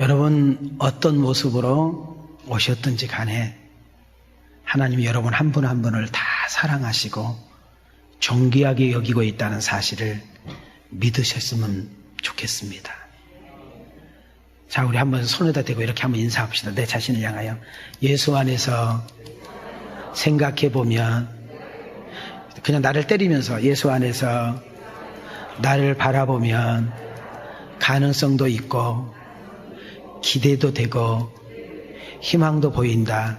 여러분 어떤 모습으로 오셨든지 간에 하나님이 여러분 한 분 한 분을 다 사랑하시고 존귀하게 여기고 있다는 사실을 믿으셨으면 좋겠습니다. 자, 우리 한번 손에다 대고 이렇게 한번 인사합시다. 내 자신을 향하여. 예수 안에서 생각해보면, 그냥 나를 때리면서 예수 안에서 나를 바라보면 가능성도 있고 기대도 되고 희망도 보인다.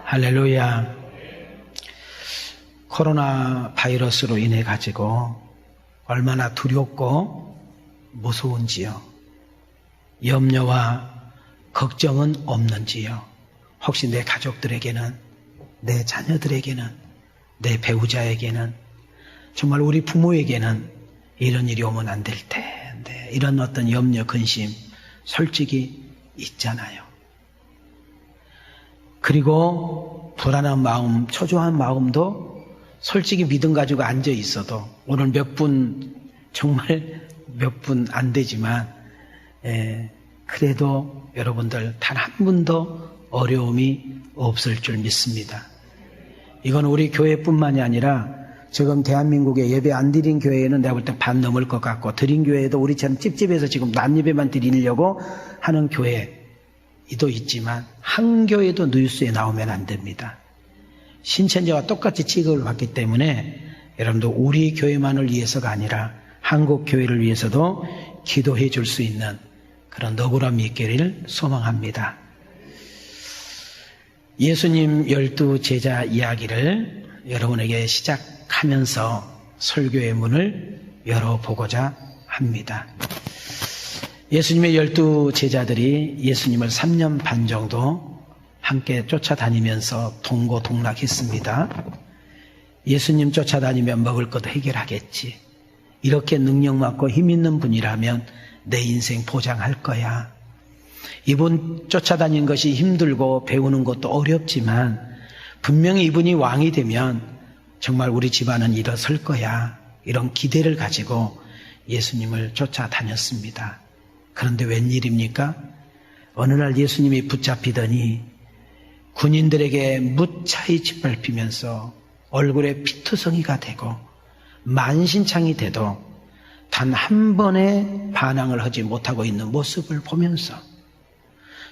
할렐루야. 코로나 바이러스로 인해 가지고 얼마나 두렵고 무서운지요. 염려와 걱정은 없는지요. 혹시 내 가족들에게는, 내 자녀들에게는, 내 배우자에게는, 정말 우리 부모에게는 이런 일이 오면 안 될 텐데, 이런 어떤 염려, 근심 솔직히 있잖아요. 그리고 불안한 마음, 초조한 마음도 솔직히 믿음 가지고 앉아 있어도 오늘 몇 분, 정말 몇 분 안 되지만 그래도 여러분들 단 한 분도 어려움이 없을 줄 믿습니다. 이건 우리 교회뿐만이 아니라 지금 대한민국에 예배 안 드린 교회에는 내가 볼 때 반 넘을 것 같고, 드린 교회도 우리처럼 찝찝해서 지금 난 예배만 드리려고 하는 교회도 있지만 한 교회도 뉴스에 나오면 안 됩니다. 신천지와 똑같이 취급을 받기 때문에 여러분도 우리 교회만을 위해서가 아니라 한국 교회를 위해서도 기도해 줄 수 있는 그런 너구람이 있기를 소망합니다. 예수님 12 제자 이야기를 여러분에게 시작하면서 설교의 문을 열어보고자 합니다. 예수님의 12 제자들이 예수님을 3년 반 정도 함께 쫓아다니면서 동고동락했습니다. 예수님 쫓아다니면 먹을 것도 해결하겠지. 이렇게 능력 많고 힘 있는 분이라면 내 인생 보장할 거야. 이분 쫓아다니는 것이 힘들고 배우는 것도 어렵지만 분명히 이분이 왕이 되면 정말 우리 집안은 일어설 거야. 이런 기대를 가지고 예수님을 쫓아다녔습니다. 그런데 웬일입니까? 어느 날 예수님이 붙잡히더니 군인들에게 무차히 짓밟히면서 얼굴에 피투성이가 되고 만신창이 돼도 단 한 번의 반항을 하지 못하고 있는 모습을 보면서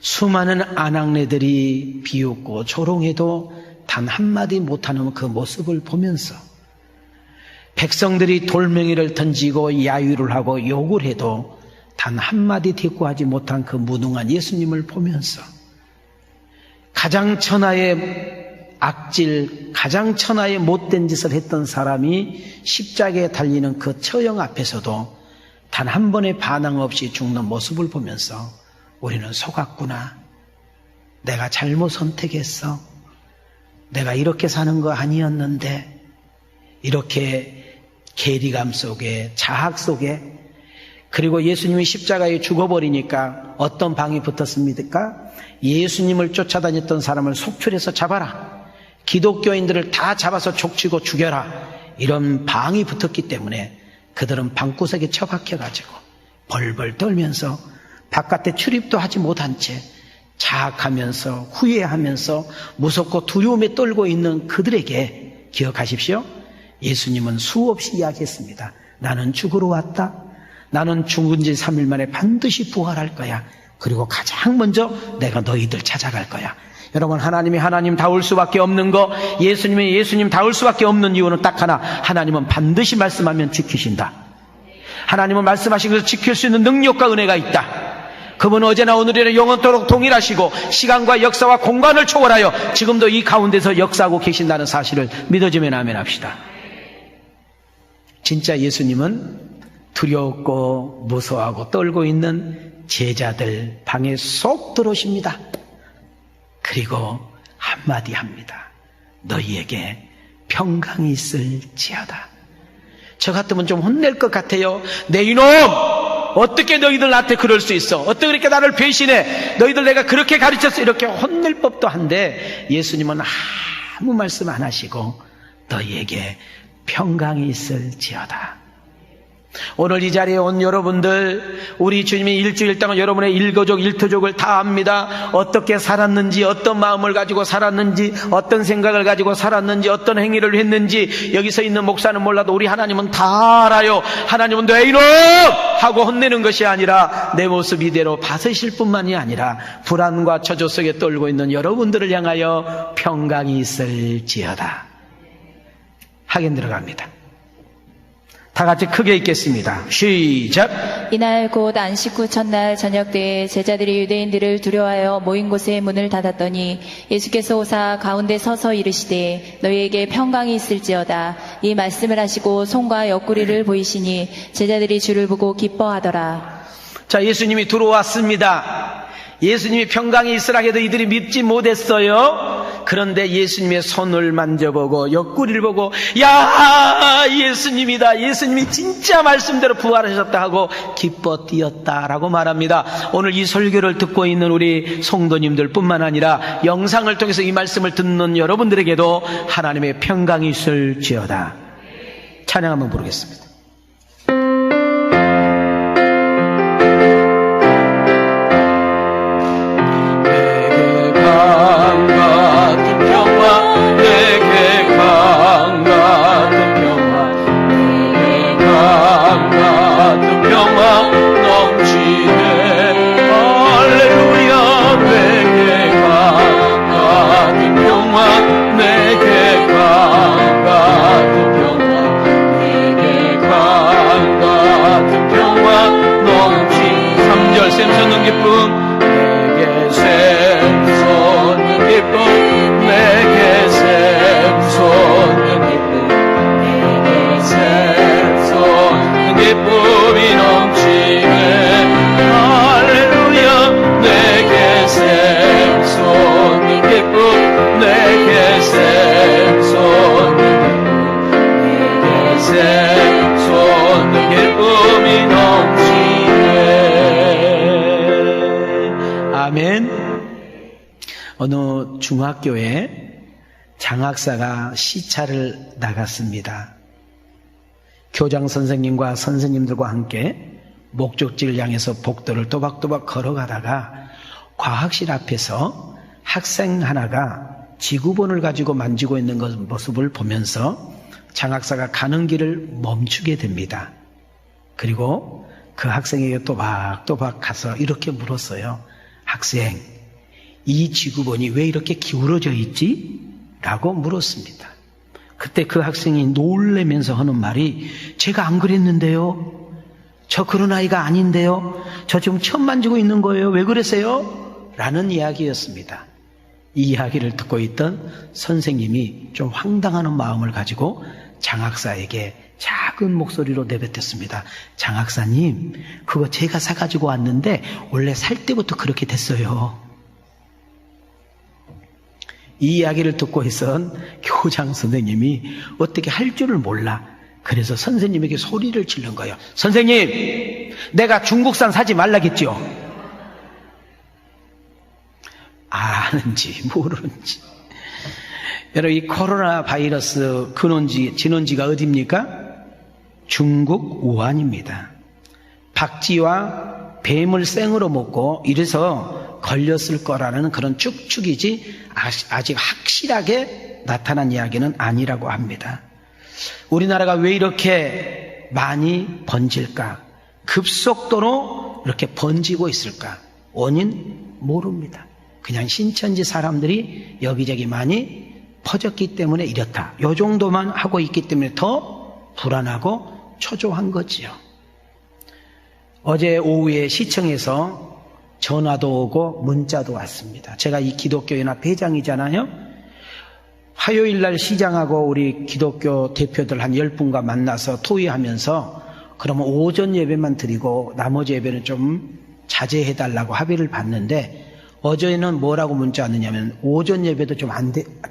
수많은 아낙네들이 비웃고 조롱해도 단 한마디 못하는 그 모습을 보면서 백성들이 돌멩이를 던지고 야유를 하고 욕을 해도 단 한마디 대꾸하지 못한 그 무능한 예수님을 보면서 가장 천하의 악질, 가장 천하의 못된 짓을 했던 사람이 십자가에 달리는 그 처형 앞에서도 단 한 번의 반항 없이 죽는 모습을 보면서 우리는 속았구나. 내가 잘못 선택했어. 내가 이렇게 사는 거 아니었는데. 이렇게 괴리감 속에, 자학 속에, 그리고 예수님이 십자가에 죽어버리니까 어떤 방이 붙었습니까? 예수님을 쫓아다녔던 사람을 속출해서 잡아라. 기독교인들을 다 잡아서 족치고 죽여라. 이런 방이 붙었기 때문에 그들은 방구석에 처박혀가지고 벌벌 떨면서 바깥에 출입도 하지 못한 채 자학하면서 후회하면서 무섭고 두려움에 떨고 있는 그들에게 기억하십시오. 예수님은 수없이 이야기했습니다. 나는 죽으러 왔다. 나는 죽은 지 3일 만에 반드시 부활할 거야. 그리고 가장 먼저 내가 너희들 찾아갈 거야. 여러분, 하나님이 하나님다울 수밖에 없는 거, 예수님이 예수님다울 수밖에 없는 이유는 딱 하나. 하나님은 반드시 말씀하면 지키신다. 하나님은 말씀하신 것을 지킬 수 있는 능력과 은혜가 있다. 그분은 어제나 오늘이나 영원토록 동일하시고 시간과 역사와 공간을 초월하여 지금도 이 가운데서 역사하고 계신다는 사실을 믿어주면 아멘 합시다. 진짜 예수님은 두렵고 무서워하고 떨고 있는 제자들 방에 쏙 들어오십니다. 그리고 한마디 합니다. 너희에게 평강이 있을지어다. 저 같으면 좀 혼낼 것 같아요. 내 이놈! 어떻게 너희들 나한테 그럴 수 있어? 어떻게 그렇게 나를 배신해? 너희들 내가 그렇게 가르쳤어? 이렇게 혼낼 법도 한데 예수님은 아무 말씀 안 하시고 너희에게 평강이 있을지어다. 오늘 이 자리에 온 여러분들, 우리 주님이 일주일 동안 여러분의 일거족 일터족을 다 압니다. 어떻게 살았는지, 어떤 마음을 가지고 살았는지, 어떤 생각을 가지고 살았는지, 어떤 행위를 했는지. 여기서 있는 목사는 몰라도 우리 하나님은 다 알아요. 하나님은 왜 이러? 하고 혼내는 것이 아니라 내 모습 이대로 봐으실 뿐만이 아니라 불안과 처조 속에 떨고 있는 여러분들을 향하여 평강이 있을지어다. 하긴 들어갑니다. 다 같이 크게 읽겠습니다. 시작. 이날 곧 안식 후 첫날 저녁 때에 제자들이 유대인들을 두려워하여 모인 곳에 문을 닫았더니 예수께서 오사 가운데 서서 이르시되 너희에게 평강이 있을지어다. 이 말씀을 하시고 손과 옆구리를 보이시니 제자들이 주를 보고 기뻐하더라. 자, 예수님이 들어왔습니다. 예수님이 평강이 있으라 해도 이들이 믿지 못했어요. 그런데 예수님의 손을 만져보고 옆구리를 보고 야, 예수님이다. 예수님이 진짜 말씀대로 부활하셨다 하고 기뻐 뛰었다라고 말합니다. 오늘 이 설교를 듣고 있는 우리 성도님들 뿐만 아니라 영상을 통해서 이 말씀을 듣는 여러분들에게도 하나님의 평강이 있을지어다. 찬양 한번 부르겠습니다. 어느 중학교에 장학사가 시차를 나갔습니다. 교장 선생님과 선생님들과 함께 목적지를 향해서 복도를 또박또박 걸어가다가 과학실 앞에서 학생 하나가 지구본을 가지고 만지고 있는 모습을 보면서 장학사가 가는 길을 멈추게 됩니다. 그리고 그 학생에게 또박또박 가서 이렇게 물었어요. 학생, 이 지구본이 왜 이렇게 기울어져 있지? 라고 물었습니다. 그때 그 학생이 놀래면서 하는 말이 제가 안 그랬는데요. 저 그런 아이가 아닌데요. 저 지금 처음 만지고 있는 거예요. 왜 그러세요? 라는 이야기였습니다. 이 이야기를 듣고 있던 선생님이 좀 황당하는 마음을 가지고 장학사에게 작은 목소리로 내뱉었습니다. 장학사님, 그거 제가 사가지고 왔는데 원래 살 때부터 그렇게 됐어요. 이 이야기를 듣고 있던 교장 선생님이 어떻게 할 줄을 몰라. 그래서 선생님에게 소리를 지른 거예요. 선생님, 내가 중국산 사지 말라겠죠? 아는지 모르는지. 여러분, 이 코로나 바이러스 진원지가 어디입니까? 중국 우한입니다. 박쥐와 뱀을 생으로 먹고 이래서 걸렸을 거라는 그런 축축이지 아직 확실하게 나타난 이야기는 아니라고 합니다. 우리나라가 왜 이렇게 많이 번질까? 급속도로 이렇게 번지고 있을까? 원인 모릅니다. 그냥 신천지 사람들이 여기저기 많이 퍼졌기 때문에 이렇다. 이 정도만 하고 있기 때문에 더 불안하고 초조한 거지요. 어제 오후에 시청에서 전화도 오고 문자도 왔습니다. 제가 이 기독교연합 회장이잖아요. 화요일날 시장하고 우리 기독교 대표들 한 10분과 만나서 토의하면서 그러면 오전 예배만 드리고 나머지 예배는 좀 자제해달라고 합의를 봤는데 어제는 뭐라고 문자 왔느냐면 오전 예배도 좀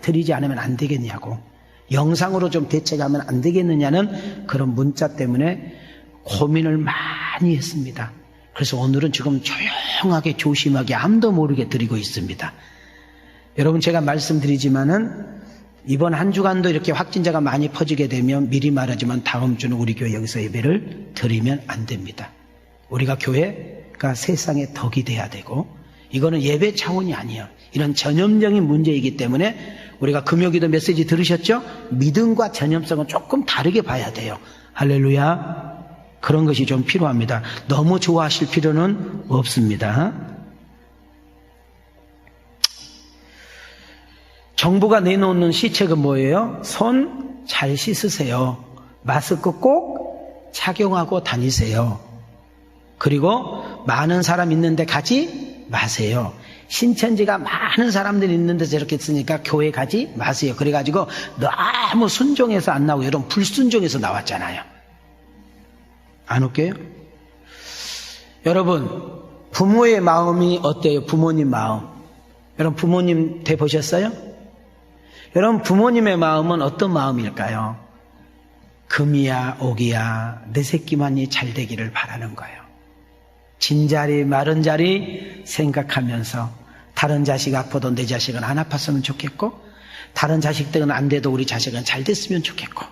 드리지 않으면 안 되겠냐고, 영상으로 좀 대책하면 안 되겠느냐는 그런 문자 때문에 고민을 많이 했습니다. 그래서 오늘은 지금 조용하게 조심하게 아무도 모르게 드리고 있습니다. 여러분, 제가 말씀드리지만은 이번 한 주간도 이렇게 확진자가 많이 퍼지게 되면 미리 말하지만 다음 주는 우리 교회 여기서 예배를 드리면 안 됩니다. 우리가 교회가 세상의 덕이 돼야 되고, 이거는 예배 차원이 아니에요. 이런 전염적인 문제이기 때문에 우리가 금요기도 메시지 들으셨죠? 믿음과 전염성은 조금 다르게 봐야 돼요. 할렐루야. 그런 것이 좀 필요합니다. 너무 좋아하실 필요는 없습니다. 정부가 내놓는 시책은 뭐예요? 손 잘 씻으세요. 마스크 꼭 착용하고 다니세요. 그리고 많은 사람 있는데 가지 마세요. 신천지가 많은 사람들이 있는 데서 이렇게 쓰니까 교회 가지 마세요. 그래가지고 너무 순종해서 안 나오고 여러분 불순종해서 나왔잖아요. 안 웃겨요? 여러분 부모의 마음이 어때요? 부모님 마음. 여러분 부모님 돼 보셨어요? 여러분 부모님의 마음은 어떤 마음일까요? 금이야 옥이야 내 새끼만이 잘 되기를 바라는 거예요. 진자리 마른 자리 생각하면서 다른 자식 아파도 내 자식은 안 아팠으면 좋겠고, 다른 자식들은 안 돼도 우리 자식은 잘 됐으면 좋겠고,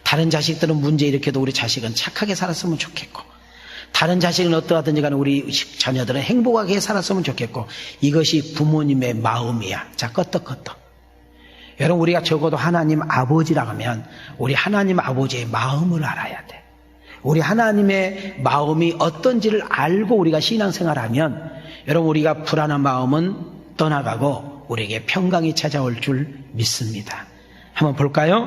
다른 자식들은 문제 일으켜도 우리 자식은 착하게 살았으면 좋겠고, 다른 자식은 어떠하든지 간에 우리 자녀들은 행복하게 살았으면 좋겠고, 이것이 부모님의 마음이야. 자, 껐떡껐떡. 여러분 우리가 적어도 하나님 아버지라고 하면 우리 하나님 아버지의 마음을 알아야 돼. 우리 하나님의 마음이 어떤지를 알고 우리가 신앙생활하면 여러분 우리가 불안한 마음은 떠나가고 우리에게 평강이 찾아올 줄 믿습니다. 한번 볼까요?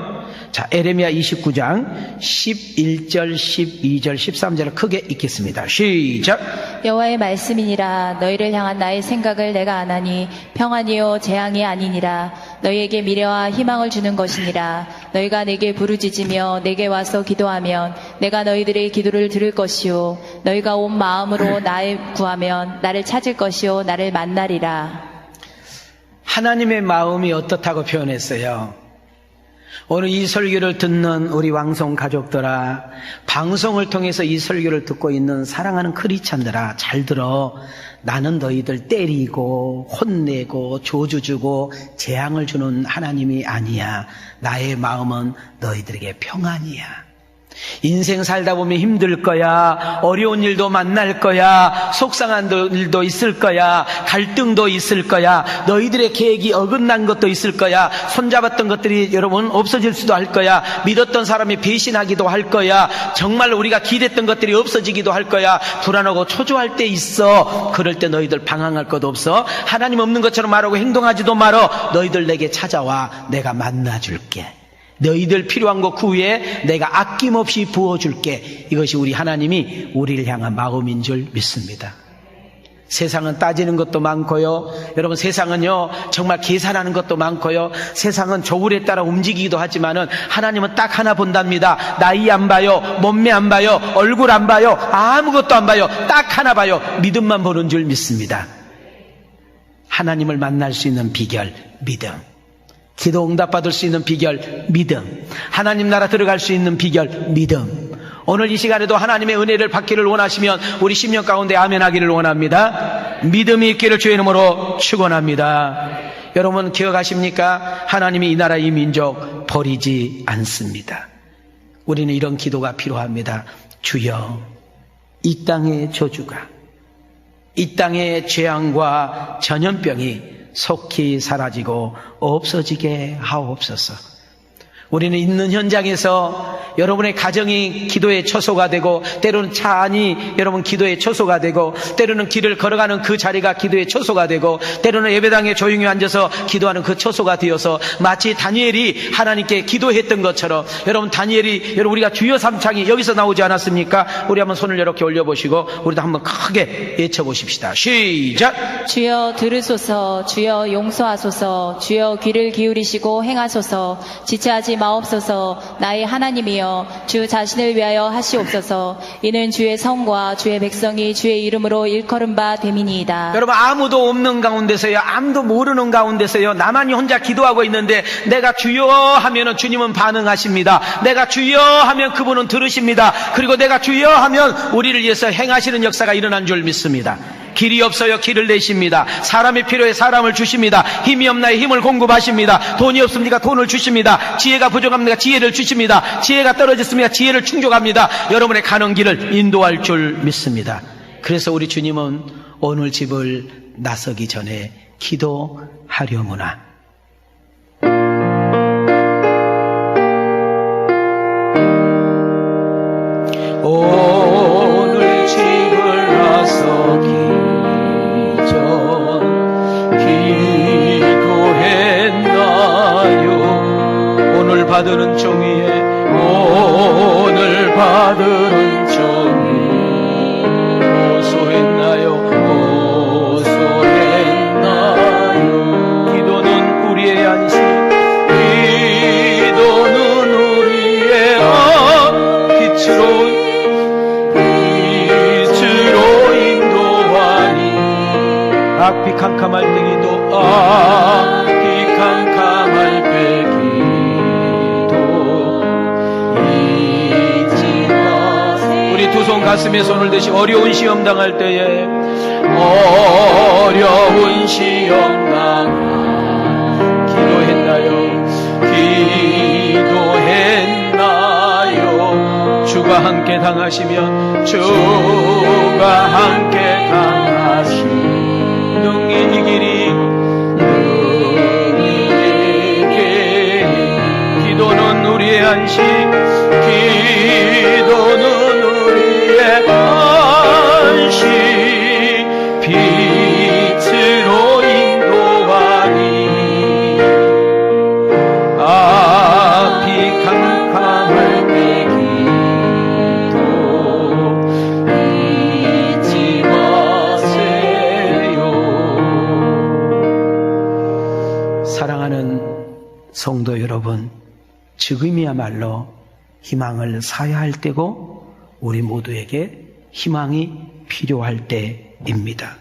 자, 에레미야 29장 11절, 12절, 13절을 크게 읽겠습니다. 시작! 여호와의 말씀이니라. 너희를 향한 나의 생각을 내가 아나니 평안이요 재앙이 아니니라. 너희에게 미래와 희망을 주는 것이니라. 너희가 내게 부르짖으며 내게 와서 기도하면 내가 너희들의 기도를 들을 것이요 너희가 온 마음으로 나를 구하면 나를 찾을 것이요 나를 만나리라. 하나님의 마음이 어떻다고 표현했어요? 오늘 이 설교를 듣는 우리 왕성 가족들아, 방송을 통해서 이 설교를 듣고 있는 사랑하는 크리스찬들아, 잘 들어. 나는 너희들 때리고 혼내고 저주주고 재앙을 주는 하나님이 아니야. 나의 마음은 너희들에게 평안이야. 인생 살다 보면 힘들 거야. 어려운 일도 만날 거야. 속상한 일도 있을 거야. 갈등도 있을 거야. 너희들의 계획이 어긋난 것도 있을 거야. 손잡았던 것들이 여러분 없어질 수도 할 거야. 믿었던 사람이 배신하기도 할 거야. 정말 우리가 기대했던 것들이 없어지기도 할 거야. 불안하고 초조할 때 있어. 그럴 때 너희들 방황할 것 없어. 하나님 없는 것처럼 말하고 행동하지도 말어. 너희들 내게 찾아와. 내가 만나줄게. 너희들 필요한 것 그 후에 내가 아낌없이 부어줄게. 이것이 우리 하나님이 우리를 향한 마음인 줄 믿습니다. 세상은 따지는 것도 많고요. 여러분 세상은요 정말 계산하는 것도 많고요. 세상은 조울에 따라 움직이기도 하지만은 하나님은 딱 하나 본답니다. 나이 안 봐요. 몸매 안 봐요. 얼굴 안 봐요. 아무것도 안 봐요. 딱 하나 봐요. 믿음만 보는 줄 믿습니다. 하나님을 만날 수 있는 비결, 믿음. 기도 응답받을 수 있는 비결, 믿음. 하나님 나라 들어갈 수 있는 비결, 믿음. 오늘 이 시간에도 하나님의 은혜를 받기를 원하시면 우리 심령 가운데 아멘하기를 원합니다. 믿음이 있기를 주의 이름으로 축원합니다. 여러분 기억하십니까? 하나님이 이 나라 이 민족 버리지 않습니다. 우리는 이런 기도가 필요합니다. 주여, 이 땅의 저주가, 이 땅의 재앙과 전염병이 속히 사라지고 없어지게 하옵소서. 우리는 있는 현장에서 여러분의 가정이 기도의 처소가 되고, 때로는 차 안이 여러분 기도의 처소가 되고, 때로는 길을 걸어가는 그 자리가 기도의 처소가 되고, 때로는 예배당에 조용히 앉아서 기도하는 그 처소가 되어서 마치 다니엘이 하나님께 기도했던 것처럼, 여러분 다니엘이, 여러분 우리가 주여 삼창이 여기서 나오지 않았습니까? 우리 한번 손을 이렇게 올려보시고 우리도 한번 크게 외쳐보십시다. 시작! 주여 들으소서. 주여 용서하소서. 주여 귀를 기울이시고 행하소서. 지체하지 마옵소서. 나의 하나님이여, 주 자신을 위하여 하시옵소서. 이는 주의 성과 주의 백성이 주의 이름으로 일컬은 바 됨이니이다. 여러분 아무도 없는 가운데서요, 아무도 모르는 가운데서요, 나만이 혼자 기도하고 있는데 내가 주여 하면은 주님은 반응하십니다. 내가 주여 하면 그분은 들으십니다. 그리고 내가 주여 하면 우리를 위해서 행하시는 역사가 일어난 줄 믿습니다. 길이 없어요. 길을 내십니다. 사람이 필요해 사람을 주십니다. 힘이 없나요? 힘을 공급하십니다. 돈이 없습니까? 돈을 주십니다. 지혜가 부족합니까? 지혜를 주십니다. 지혜가 떨어졌습니까? 지혜를 충족합니다. 여러분의 가는 길을 인도할 줄 믿습니다. 그래서 우리 주님은 오늘 집을 나서기 전에 기도하려무나. 오늘 집을 나서기 전 기도했나요? 오늘 받으는 종이에 오늘 받으는 종이 고소했나요? 고소했나요? 기도는 우리의 안식, 기도는 우리의 빛으로 악비 캄캄할 때 기도, 악비 캄캄할 때 기도 잊지 마세요. 우리 두 손 가슴에 손을 대시 어려운 시험 당할 때에 어려운 시험 당할 기도했나요? 기도했나요? 주가 함께 당하시면 주가 함께 당하시면 능히 이기리 기도는 우리의 안식, 기도는 우리의 안식, 빛으로 인도하리. 앞이 캄캄할 때 기도 잊지 마세요. 사랑하는 성도 여러분, 지금이야말로 희망을 사야 할 때고 우리 모두에게 희망이 필요할 때입니다.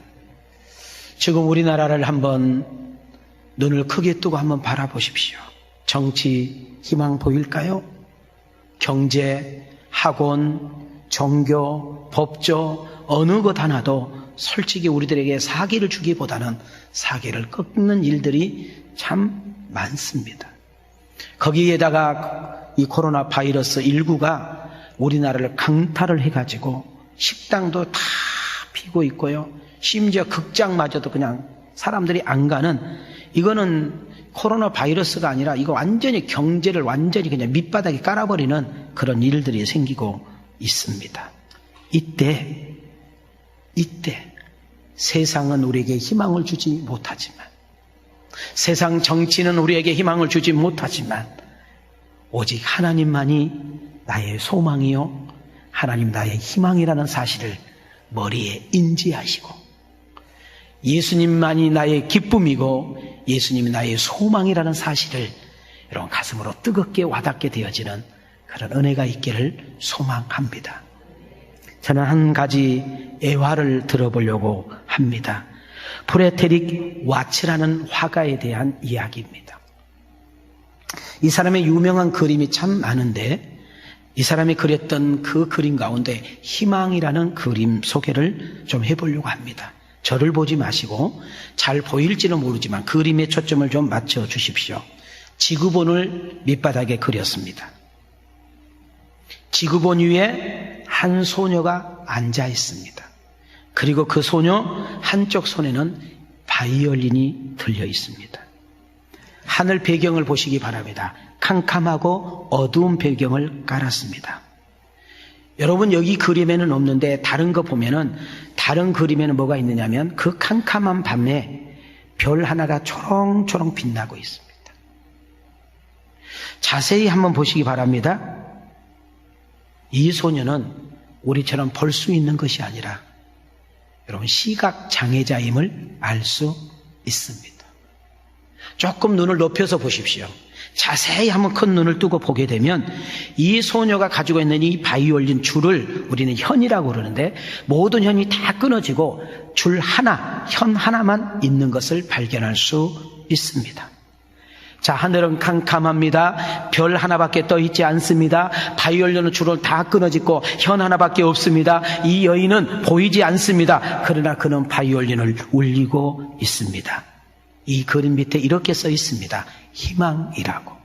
지금 우리나라를 한번 눈을 크게 뜨고 한번 바라보십시오. 정치 희망 보일까요? 경제, 학원, 종교, 법조 어느 것 하나도 솔직히 우리들에게 사기를 주기보다는 사기를 꺾는 일들이 참 많습니다. 거기에다가 이 코로나 바이러스 19가 우리나라를 강탈을 해가지고 식당도 다 피고 있고요. 심지어 극장마저도 그냥 사람들이 안 가는, 이거는 코로나 바이러스가 아니라 이거 완전히 경제를 완전히 그냥 밑바닥에 깔아버리는 그런 일들이 생기고 있습니다. 이때 세상은 우리에게 희망을 주지 못하지만, 세상 정치는 우리에게 희망을 주지 못하지만 오직 하나님만이 나의 소망이요 하나님 나의 희망이라는 사실을 머리에 인지하시고, 예수님만이 나의 기쁨이고 예수님이 나의 소망이라는 사실을 여러분 가슴으로 뜨겁게 와닿게 되어지는 그런 은혜가 있기를 소망합니다. 저는 한 가지 애화를 들어보려고 합니다. 프레데릭 와츠라는 화가에 대한 이야기입니다. 이 사람의 유명한 그림이 참 많은데 이 사람이 그렸던 그 그림 가운데 희망이라는 그림 소개를 좀 해보려고 합니다. 저를 보지 마시고 잘 보일지는 모르지만 그림에 초점을 좀 맞춰 주십시오. 지구본을 밑바닥에 그렸습니다. 지구본 위에 한 소녀가 앉아 있습니다. 그리고 그 소녀 한쪽 손에는 바이올린이 들려 있습니다. 하늘 배경을 보시기 바랍니다. 캄캄하고 어두운 배경을 깔았습니다. 여러분 여기 그림에는 없는데 다른 거 보면은 다른 그림에는 뭐가 있느냐면 그 캄캄한 밤에 별 하나가 초롱초롱 빛나고 있습니다. 자세히 한번 보시기 바랍니다. 이 소녀는 우리처럼 볼 수 있는 것이 아니라 여러분 시각 장애자임을 알 수 있습니다. 조금 눈을 높여서 보십시오. 자세히 한번 큰 눈을 뜨고 보게 되면 이 소녀가 가지고 있는 이 바이올린 줄을 우리는 현이라고 그러는데 모든 현이 다 끊어지고 줄 하나, 현 하나만 있는 것을 발견할 수 있습니다. 자, 하늘은 캄캄합니다. 별 하나밖에 떠 있지 않습니다. 바이올린은 줄을 다 끊어짓고 현 하나밖에 없습니다. 이 여인은 보이지 않습니다. 그러나 그는 바이올린을 울리고 있습니다. 이 그림 밑에 이렇게 써 있습니다. 희망이라고.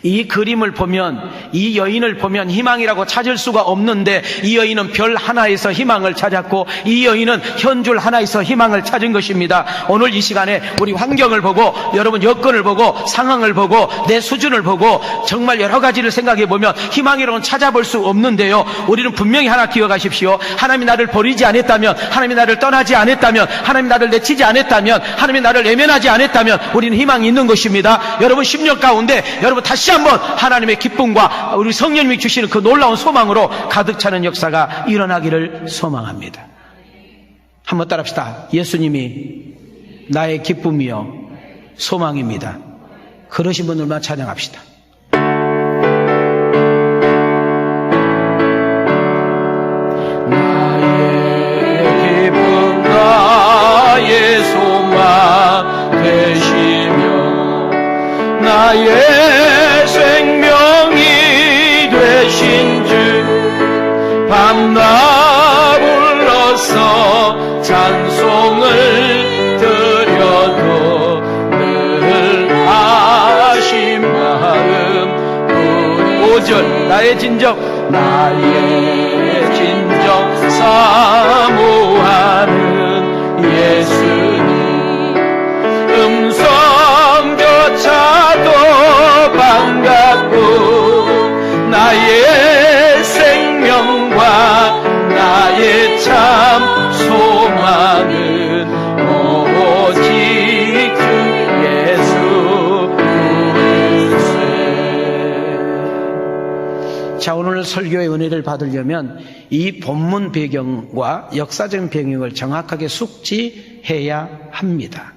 이 그림을 보면, 이 여인을 보면 희망이라고 찾을 수가 없는데, 이 여인은 별 하나에서 희망을 찾았고, 이 여인은 현줄 하나에서 희망을 찾은 것입니다. 오늘 이 시간에 우리 환경을 보고, 여러분 여건을 보고, 상황을 보고, 내 수준을 보고, 정말 여러 가지를 생각해 보면 희망이라고는 찾아볼 수 없는데요, 우리는 분명히 하나 기억하십시오. 하나님이 나를 버리지 않았다면, 하나님이 나를 떠나지 않았다면, 하나님이 나를 내치지 않았다면, 하나님이 나를 외면하지 않았다면 우리는 희망이 있는 것입니다. 여러분 10년 가운데 여러분 다시 한번 하나님의 기쁨과 우리 성령님이 주시는 그 놀라운 소망으로 가득 차는 역사가 일어나기를 소망합니다. 한번 따라합시다. 예수님이 나의 기쁨이요 소망입니다. 그러신 분들만 찬양합시다. 나의 기쁨 나의 소망 되시며 나의 생명이 되신 주 밤낮 불러서 찬송을 드려도 늘 아신 마음 5절 나의 진정 사모하는 예수님 음성조차도 반갑고 나의 생명과 나의 참 소망은 오직 주 예수 그리스도. 자, 오늘 설교의 은혜를 받으려면 이 본문 배경과 역사적 배경을 정확하게 숙지해야 합니다.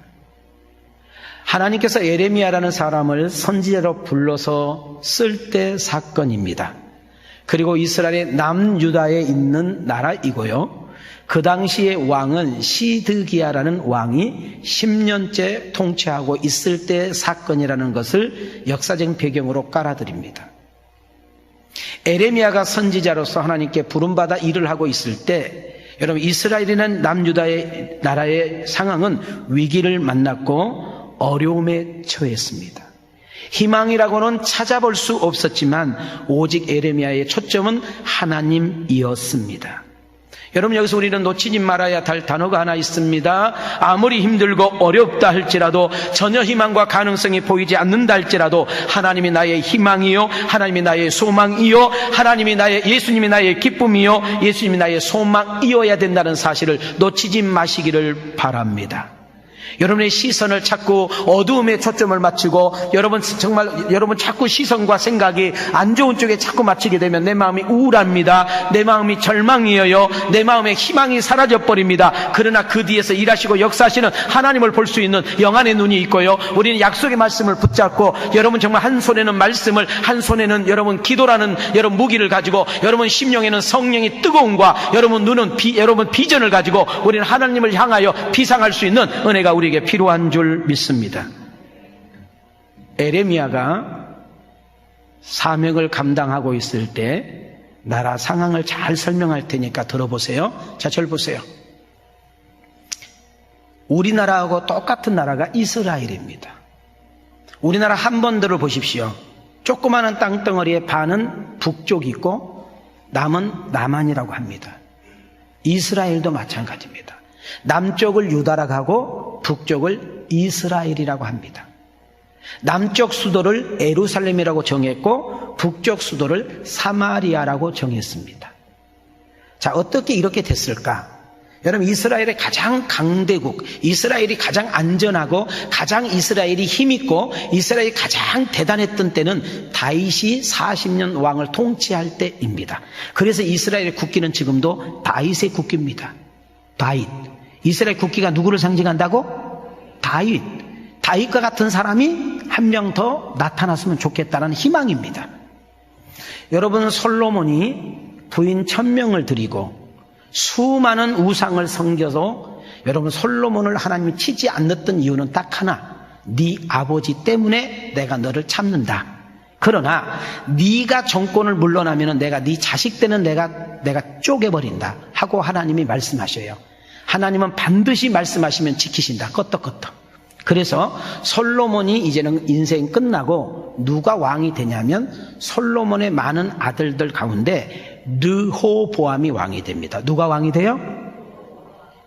하나님께서 예레미야라는 사람을 선지자로 불러서 쓸 때 사건입니다. 그리고 이스라엘의 남유다에 있는 나라이고요. 그 당시의 왕은 시드기야라는 왕이 10년째 통치하고 있을 때 사건이라는 것을 역사적 배경으로 깔아드립니다. 예레미야가 선지자로서 하나님께 부름받아 일을 하고 있을 때 여러분 이스라엘이라는 남유다의 나라의 상황은 위기를 만났고 어려움에 처했습니다. 희망이라고는 찾아볼 수 없었지만 오직 예레미야의 초점은 하나님이었습니다. 여러분 여기서 우리는 놓치지 말아야 할 단어가 하나 있습니다. 아무리 힘들고 어렵다 할지라도 전혀 희망과 가능성이 보이지 않는다 할지라도 하나님이 나의 희망이요 하나님이 나의 소망이요 하나님이 나의 예수님이 나의 기쁨이요 예수님이 나의 소망이어야 된다는 사실을 놓치지 마시기를 바랍니다. 여러분의 시선을 자꾸 어두움에 초점을 맞추고 여러분 자꾸 시선과 생각이 안 좋은 쪽에 자꾸 맞추게 되면 내 마음이 우울합니다. 내 마음이 절망이에요. 내 마음에 희망이 사라져버립니다. 그러나 그 뒤에서 일하시고 역사하시는 하나님을 볼 수 있는 영안의 눈이 있고요. 우리는 약속의 말씀을 붙잡고 여러분 정말 한 손에는 말씀을 한 손에는 여러분 기도라는 여러분 무기를 가지고 여러분 심령에는 성령의 뜨거움과 여러분 눈은 여러분 비전을 가지고 우리는 하나님을 향하여 비상할 수 있는 은혜가 우리에게 필요한 줄 믿습니다. 예레미야가 사명을 감당하고 있을 때 나라 상황을 잘 설명할 테니까 들어보세요. 자, 절 보세요. 우리나라하고 똑같은 나라가 이스라엘입니다. 우리나라 한 번 들어보십시오. 조그마한 땅덩어리의 반은 북쪽이 있고 남은 남한이라고 합니다. 이스라엘도 마찬가지입니다. 남쪽을 유다라고 하고 북쪽을 이스라엘이라고 합니다. 남쪽 수도를 예루살렘이라고 정했고 북쪽 수도를 사마리아라고 정했습니다. 자, 어떻게 이렇게 됐을까? 여러분 이스라엘의 가장 강대국, 이스라엘이 가장 안전하고 가장 이스라엘이 힘있고 이스라엘이 가장 대단했던 때는 다윗이 40년 왕을 통치할 때입니다. 그래서 이스라엘의 국기는 지금도 다윗의 국기입니다. 다윗. 이스라엘 국기가 누구를 상징한다고? 다윗. 다윗과 같은 사람이 한 명 더 나타났으면 좋겠다는 희망입니다. 여러분 솔로몬이 부인 1000명을 드리고 수많은 우상을 섬겨서 여러분 솔로몬을 하나님이 치지 않았던 이유는 딱 하나, 네 아버지 때문에 내가 너를 참는다. 그러나 네가 정권을 물러나면은 내가 네 자식 때는 내가 쪼개버린다 하고 하나님이 말씀하셔요. 하나님은 반드시 말씀하시면 지키신다. 끄떡끄떡. 그래서 솔로몬이 이제는 인생 끝나고 누가 왕이 되냐면 솔로몬의 많은 아들들 가운데 르호보암이 왕이 됩니다. 누가 왕이 돼요?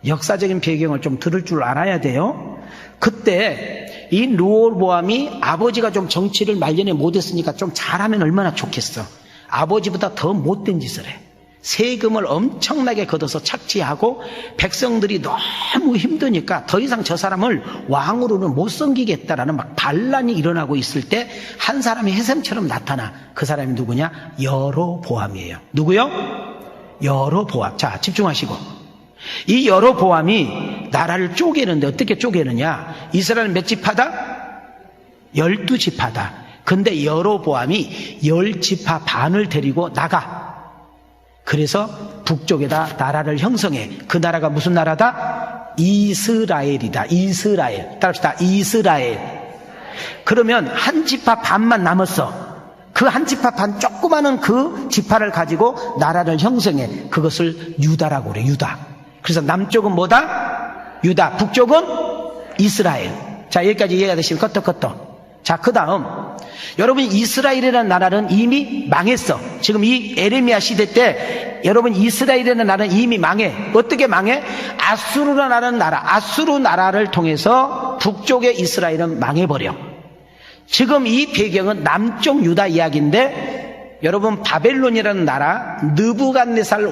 역사적인 배경을 좀 들을 줄 알아야 돼요. 그때 이 르호보암이 아버지가 좀 정치를 말년에 못했으니까 좀 잘하면 얼마나 좋겠어. 아버지보다 더 못된 짓을 해. 세금을 엄청나게 걷어서 착취하고 백성들이 너무 힘드니까 더 이상 저 사람을 왕으로는 못 섬기겠다라는 막 반란이 일어나고 있을 때 한 사람이 해샘처럼 나타나. 그 사람이 누구냐? 여로보암이에요. 누구요? 여로보암. 자, 집중하시고. 이 여로보암이 나라를 쪼개는데 어떻게 쪼개느냐? 이스라엘 몇 지파다? 12지파다. 근데 여로보암이 10지파 반을 데리고 나가. 그래서 북쪽에다 나라를 형성해. 그 나라가 무슨 나라다? 이스라엘이다. 이스라엘. 따라합시다. 이스라엘. 그러면 한 지파 반만 남았어. 그 한 지파 반 조그마한 그 지파를 가지고 나라를 형성해. 그것을 유다라고 그래. 유다. 그래서 남쪽은 뭐다? 유다. 북쪽은 이스라엘. 자, 여기까지 이해가 되시면 끄떡끄떡. 자, 그 다음 여러분 이스라엘이라는 나라는 이미 망했어. 지금 이 에레미야 시대 때 여러분 이스라엘이라는 나라는 이미 망해. 어떻게 망해? 아수르라는 나라, 아수르 나라를 통해서 북쪽의 이스라엘은 망해버려. 지금 이 배경은 남쪽 유다 이야기인데 여러분 바벨론이라는 나라 느부갓네살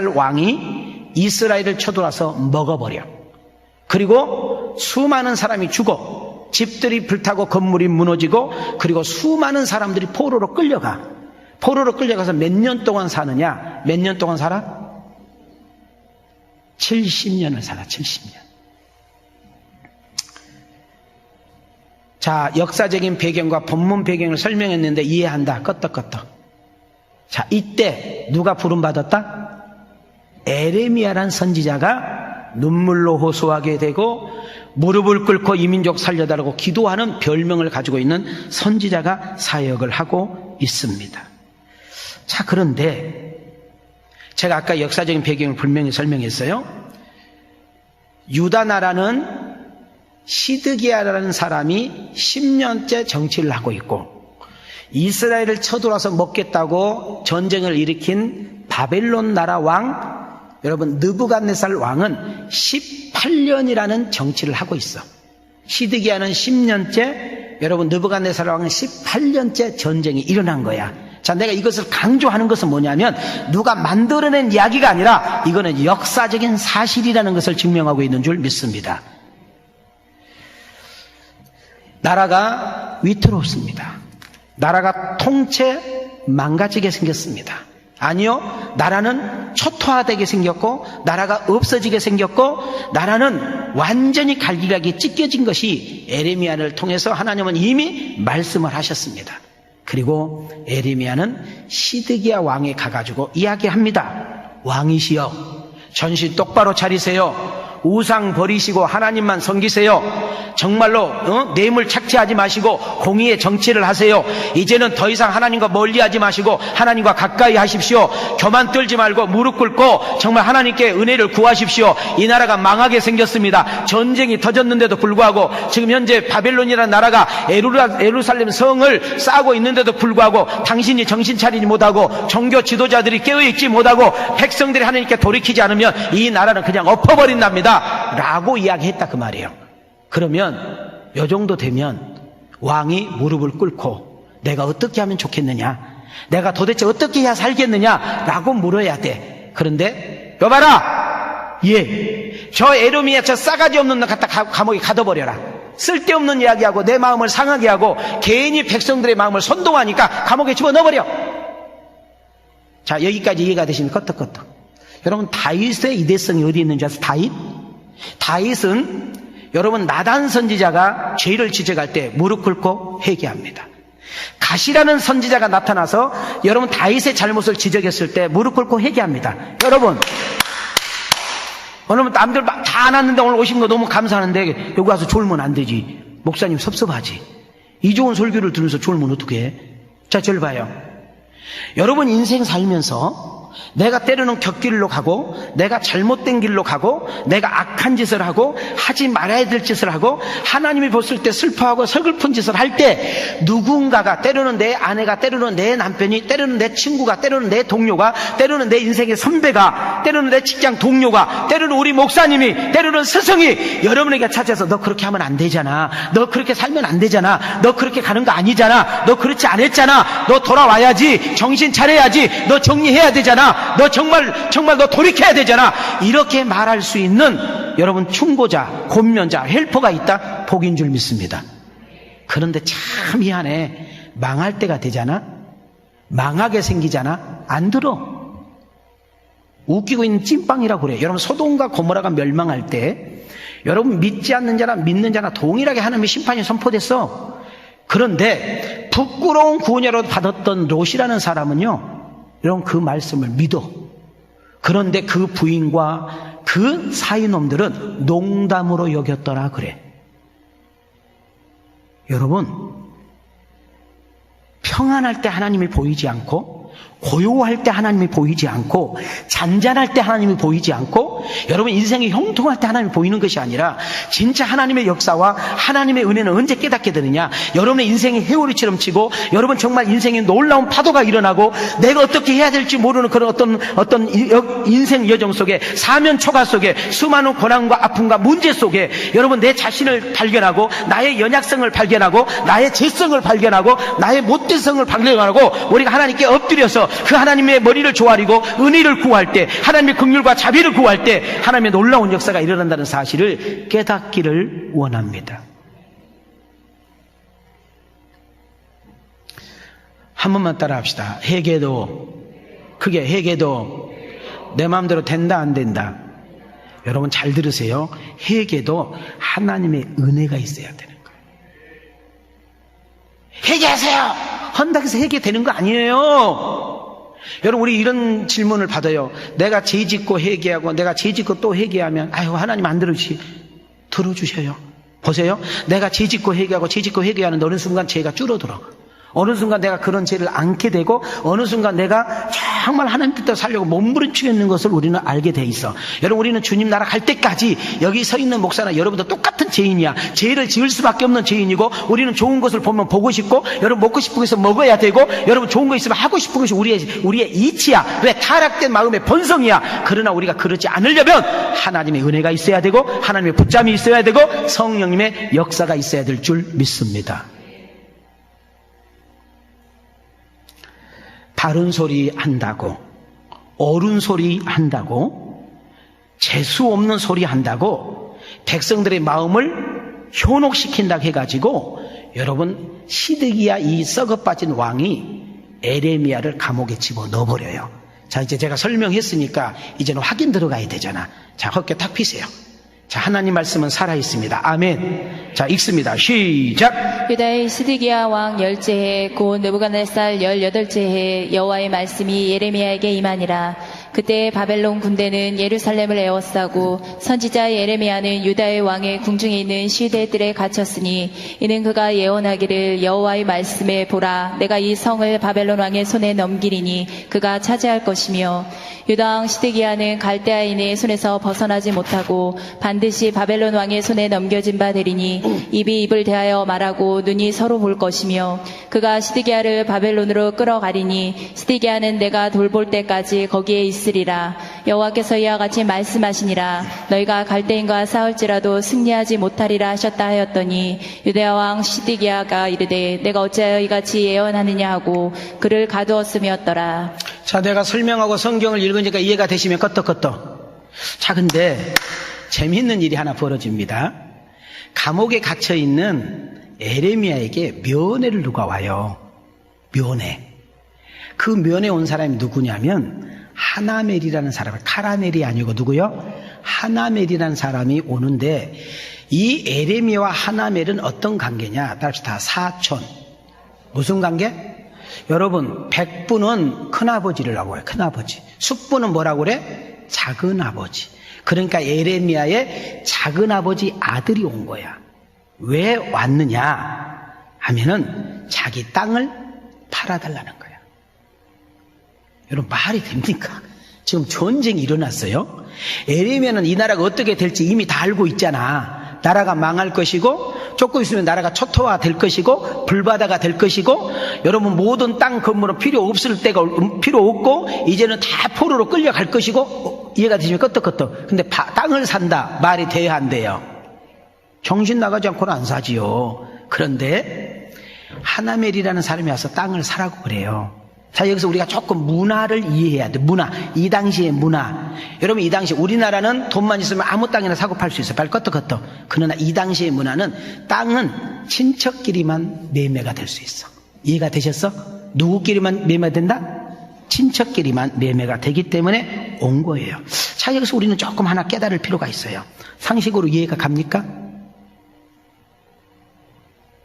왕이 이스라엘을 쳐들어와서 먹어버려. 그리고 수많은 사람이 죽어. 집들이 불타고 건물이 무너지고 그리고 수많은 사람들이 포로로 끌려가. 포로로 끌려가서 몇 년 동안 사느냐? 몇 년 동안 살아? 70년을 살아. 70년. 자, 역사적인 배경과 본문 배경을 설명했는데 이해한다. 끄떡끄떡. 자, 이때 누가 부름받았다? 에레미야란 선지자가 눈물로 호소하게 되고 무릎을 꿇고 이민족 살려달라고 기도하는 별명을 가지고 있는 선지자가 사역을 하고 있습니다. 자, 그런데 제가 아까 역사적인 배경을 분명히 설명했어요. 유다 나라는 시드기야라는 사람이 10년째 정치를 하고 있고 이스라엘을 쳐들어와서 먹겠다고 전쟁을 일으킨 바벨론 나라 왕 여러분 느부갓네살 왕은 18년이라는 정치를 하고 있어. 시드기야는 10년째, 여러분 느부갓네살 왕은 18년째 전쟁이 일어난 거야. 자, 내가 이것을 강조하는 것은 뭐냐면 누가 만들어낸 이야기가 아니라 이거는 역사적인 사실이라는 것을 증명하고 있는 줄 믿습니다. 나라가 위태롭습니다. 나라가 통째 망가지게 생겼습니다. 아니요, 나라는 초토화되게 생겼고 나라가 없어지게 생겼고 나라는 완전히 갈기갈기 찢겨진 것이 에레미야를 통해서 하나님은 이미 말씀을 하셨습니다. 그리고 에레미야는 시드기야 왕에 가가지고 이야기합니다. 왕이시여, 전신 똑바로 차리세요. 우상 버리시고 하나님만 섬기세요. 정말로 뇌물 착취하지 마시고 공의의 정치를 하세요. 이제는 더 이상 하나님과 멀리하지 마시고 하나님과 가까이 하십시오. 교만 떨지 말고 무릎 꿇고 정말 하나님께 은혜를 구하십시오. 이 나라가 망하게 생겼습니다. 전쟁이 터졌는데도 불구하고 지금 현재 바벨론이라는 나라가 예루살렘 성을 쌓고 있는데도 불구하고 당신이 정신 차리지 못하고 종교 지도자들이 깨어있지 못하고 백성들이 하나님께 돌이키지 않으면 이 나라는 그냥 엎어버린답니다 라고 이야기했다 그 말이에요. 그러면 이 정도 되면 왕이 무릎을 꿇고 내가 어떻게 하면 좋겠느냐, 내가 도대체 어떻게 해야 살겠느냐 라고 물어야 돼. 그런데 여봐라, 저 에르미야 저 싸가지 없는 놈 갖다 감옥에 가둬버려라. 쓸데없는 이야기하고 내 마음을 상하게 하고 괜히 백성들의 마음을 선동하니까 감옥에 집어넣어버려. 자, 여기까지 이해가 되시면 끄떡끄떡. 여러분 다윗의 이대성이 어디 있는지 아세요? 다윗은 여러분 나단 선지자가 죄를 지적할 때 무릎 꿇고 회개합니다. 갓이라는 선지자가 나타나서 여러분 다윗의 잘못을 지적했을 때 무릎 꿇고 회개합니다. 여러분 오늘 남들 다 안 왔는데 오늘 오신 거 너무 감사하는데 여기 와서 졸면 안 되지. 목사님 섭섭하지. 이 좋은 설교를 들으면서 졸면 어떻게 해? 자, 절 봐요. 여러분 인생 살면서 내가 때로는 곁길로 가고 내가 잘못된 길로 가고 내가 악한 짓을 하고 하지 말아야 될 짓을 하고 하나님이 봤을 때 슬퍼하고 서글픈 짓을 할 때 누군가가 때로는 내 아내가 때로는 내 남편이 때로는 내 친구가 때로는 내 동료가 때로는 내 인생의 선배가 때로는 내 직장 동료가 때로는 우리 목사님이 때로는 스승이 여러분에게 찾아서 너 그렇게 하면 안 되잖아. 너 그렇게 살면 안 되잖아. 너 그렇게 가는 거 아니잖아. 너 그렇지 않았잖아. 너 돌아와야지. 정신 차려야지. 너 정리해야 되잖아. 너 정말 너 돌이켜야 되잖아. 이렇게 말할 수 있는 여러분 충고자, 권면자, 헬퍼가 있다? 복인 줄 믿습니다. 그런데 참 희한해. 망할 때가 되잖아. 망하게 생기잖아. 안 들어. 웃기고 있는 찐빵이라고 그래. 여러분 소돔과 고모라가 멸망할 때 여러분 믿지 않는 자나 믿는 자나 동일하게 하나님의 심판이 선포됐어. 그런데 부끄러운 구원이라도 받았던 롯이라는 사람은요, 여러분 그 말씀을 믿어. 그런데 그 부인과 그 사이놈들은 농담으로 여겼더라 그래. 여러분 평안할 때 하나님이 보이지 않고 고요할 때 하나님이 보이지 않고 잔잔할 때 하나님이 보이지 않고 여러분 인생이 형통할 때 하나님이 보이는 것이 아니라 진짜 하나님의 역사와 하나님의 은혜는 언제 깨닫게 되느냐. 여러분의 인생이 회오리처럼 치고 여러분 정말 인생에 놀라운 파도가 일어나고 내가 어떻게 해야 될지 모르는 그런 어떤 인생 여정 속에 사면 초가 속에 수많은 고난과 아픔과 문제 속에 여러분 내 자신을 발견하고 나의 연약성을 발견하고 나의 죄성을 발견하고 나의 못된성을 발견하고 우리가 하나님께 엎드려서 그 하나님의 머리를 조아리고 은혜를 구할 때 하나님의 긍휼과 자비를 구할 때 하나님의 놀라운 역사가 일어난다는 사실을 깨닫기를 원합니다. 한 번만 따라 합시다. 회개도 크게 회개도 내 마음대로 된다 안 된다. 여러분 잘 들으세요. 회개도 하나님의 은혜가 있어야 되는 거예요. 회개하세요. 한다고 해서 회개되는 거 아니에요. 여러분 우리 이런 질문을 받아요. 내가 죄짓고 회개하고 내가 죄짓고 또 회개하면 아유 하나님 안 들어주셔요. 보세요. 내가 죄짓고 회개하고 죄짓고 회개하는 어느 순간 죄가 줄어들어. 어느 순간 내가 그런 죄를 안게 되고 어느 순간 내가 정말 하나님 뜻대로 살려고 몸부림치겠는 것을 우리는 알게 돼 있어. 여러분 우리는 주님 나라 갈 때까지 여기 서 있는 목사나 여러분도 똑같은 죄인이야. 죄를 지을 수밖에 없는 죄인이고 우리는 좋은 것을 보면 보고 싶고 여러분 먹고 싶은 것을 먹어야 되고 여러분 좋은 거 있으면 하고 싶은 것이 우리의 이치야. 왜? 타락된 마음의 본성이야. 그러나 우리가 그러지 않으려면 하나님의 은혜가 있어야 되고 하나님의 붙잡이 있어야 되고 성령님의 역사가 있어야 될 줄 믿습니다. 바른 소리 한다고, 옳은 소리 한다고, 재수 없는 소리 한다고 백성들의 마음을 현혹시킨다고 해가지고 여러분 시드기야 이 썩어빠진 왕이 에레미야를 감옥에 집어넣어버려요. 자 이제 제가 설명했으니까 이제는 확인 들어가야 되잖아. 자 헛개 탁 피세요. 자 하나님 말씀은 살아있습니다. 아멘. 자 읽습니다. 시작. 유다의 시드기야 왕 10째 곧 느부갓네살 18째 해 여호와의 말씀이 예레미야에게 임하니라. 그때 바벨론 군대는 예루살렘을 에워싸고 선지자 예레미야는 유다의 왕의 궁중에 있는 시대 뜰에 갇혔으니 이는 그가 예언하기를 여호와의 말씀에 보라 내가 이 성을 바벨론 왕의 손에 넘기리니 그가 차지할 것이며 유다 왕 시드기야는 갈대아인의 손에서 벗어나지 못하고 반드시 바벨론 왕의 손에 넘겨진 바 되리니 입이 입을 대하여 말하고 눈이 서로 볼 것이며 그가 시드기야를 바벨론으로 끌어가리니 시드기야는 내가 돌볼 때까지 거기에 있으리라. 여호와께서 이와 같이 말씀하시니라. 너희가 갈대인과 싸울지라도 승리하지 못하리라 하셨다 하였더니 유다 왕 시드기야가 이르되 내가 어찌하여 이같이 예언하느냐 하고 그를 가두었음이었더라. 자 내가 설명하고 성경을 읽으니까 이해가 되시면 끄떡끄떡. 자 근데 재미있는 일이 하나 벌어집니다. 감옥에 갇혀있는 에레미야에게 면회를 누가 와요. 면회. 그 면회 온 사람이 누구냐면 하나멜이라는 사람, 카라멜이 아니고 누구요? 하나멜이라는 사람이 오는데 이 에레미야와 하나멜은 어떤 관계냐? 다 사촌. 무슨 관계? 여러분 백부는 큰아버지를 하고 해요. 큰아버지. 숙부는 뭐라고 그래? 작은아버지. 그러니까 예레미야의 작은아버지 아들이 온 거야. 왜 왔느냐 하면은 자기 땅을 팔아달라는 거야. 여러분, 말이 됩니까? 지금 전쟁이 일어났어요. 예레미야는 이 나라가 어떻게 될지 이미 다 알고 있잖아. 나라가 망할 것이고, 조금 있으면 나라가 초토화 될 것이고, 불바다가 될 것이고, 여러분 모든 땅 건물은 필요 없을 때가 필요 없고, 이제는 다 포로로 끌려갈 것이고, 이해가 되십니까? 끄떡끄떡. 근데 땅을 산다 말이 돼야 한대요. 정신 나가지 않고는 안 사지요. 그런데 하나멜이라는 사람이 와서 땅을 사라고 그래요. 자, 여기서 우리가 조금 문화를 이해해야 돼. 문화. 이 당시의 문화. 여러분, 이 당시 우리나라는 돈만 있으면 아무 땅이나 사고 팔 수 있어요. 빨리 껐떡껐떡. 그러나 이 당시의 문화는 땅은 친척끼리만 매매가 될 수 있어. 이해가 되셨어? 누구끼리만 매매가 된다? 친척끼리만 매매가 되기 때문에 온 거예요. 자, 여기서 우리는 조금 하나 깨달을 필요가 있어요. 상식으로 이해가 갑니까?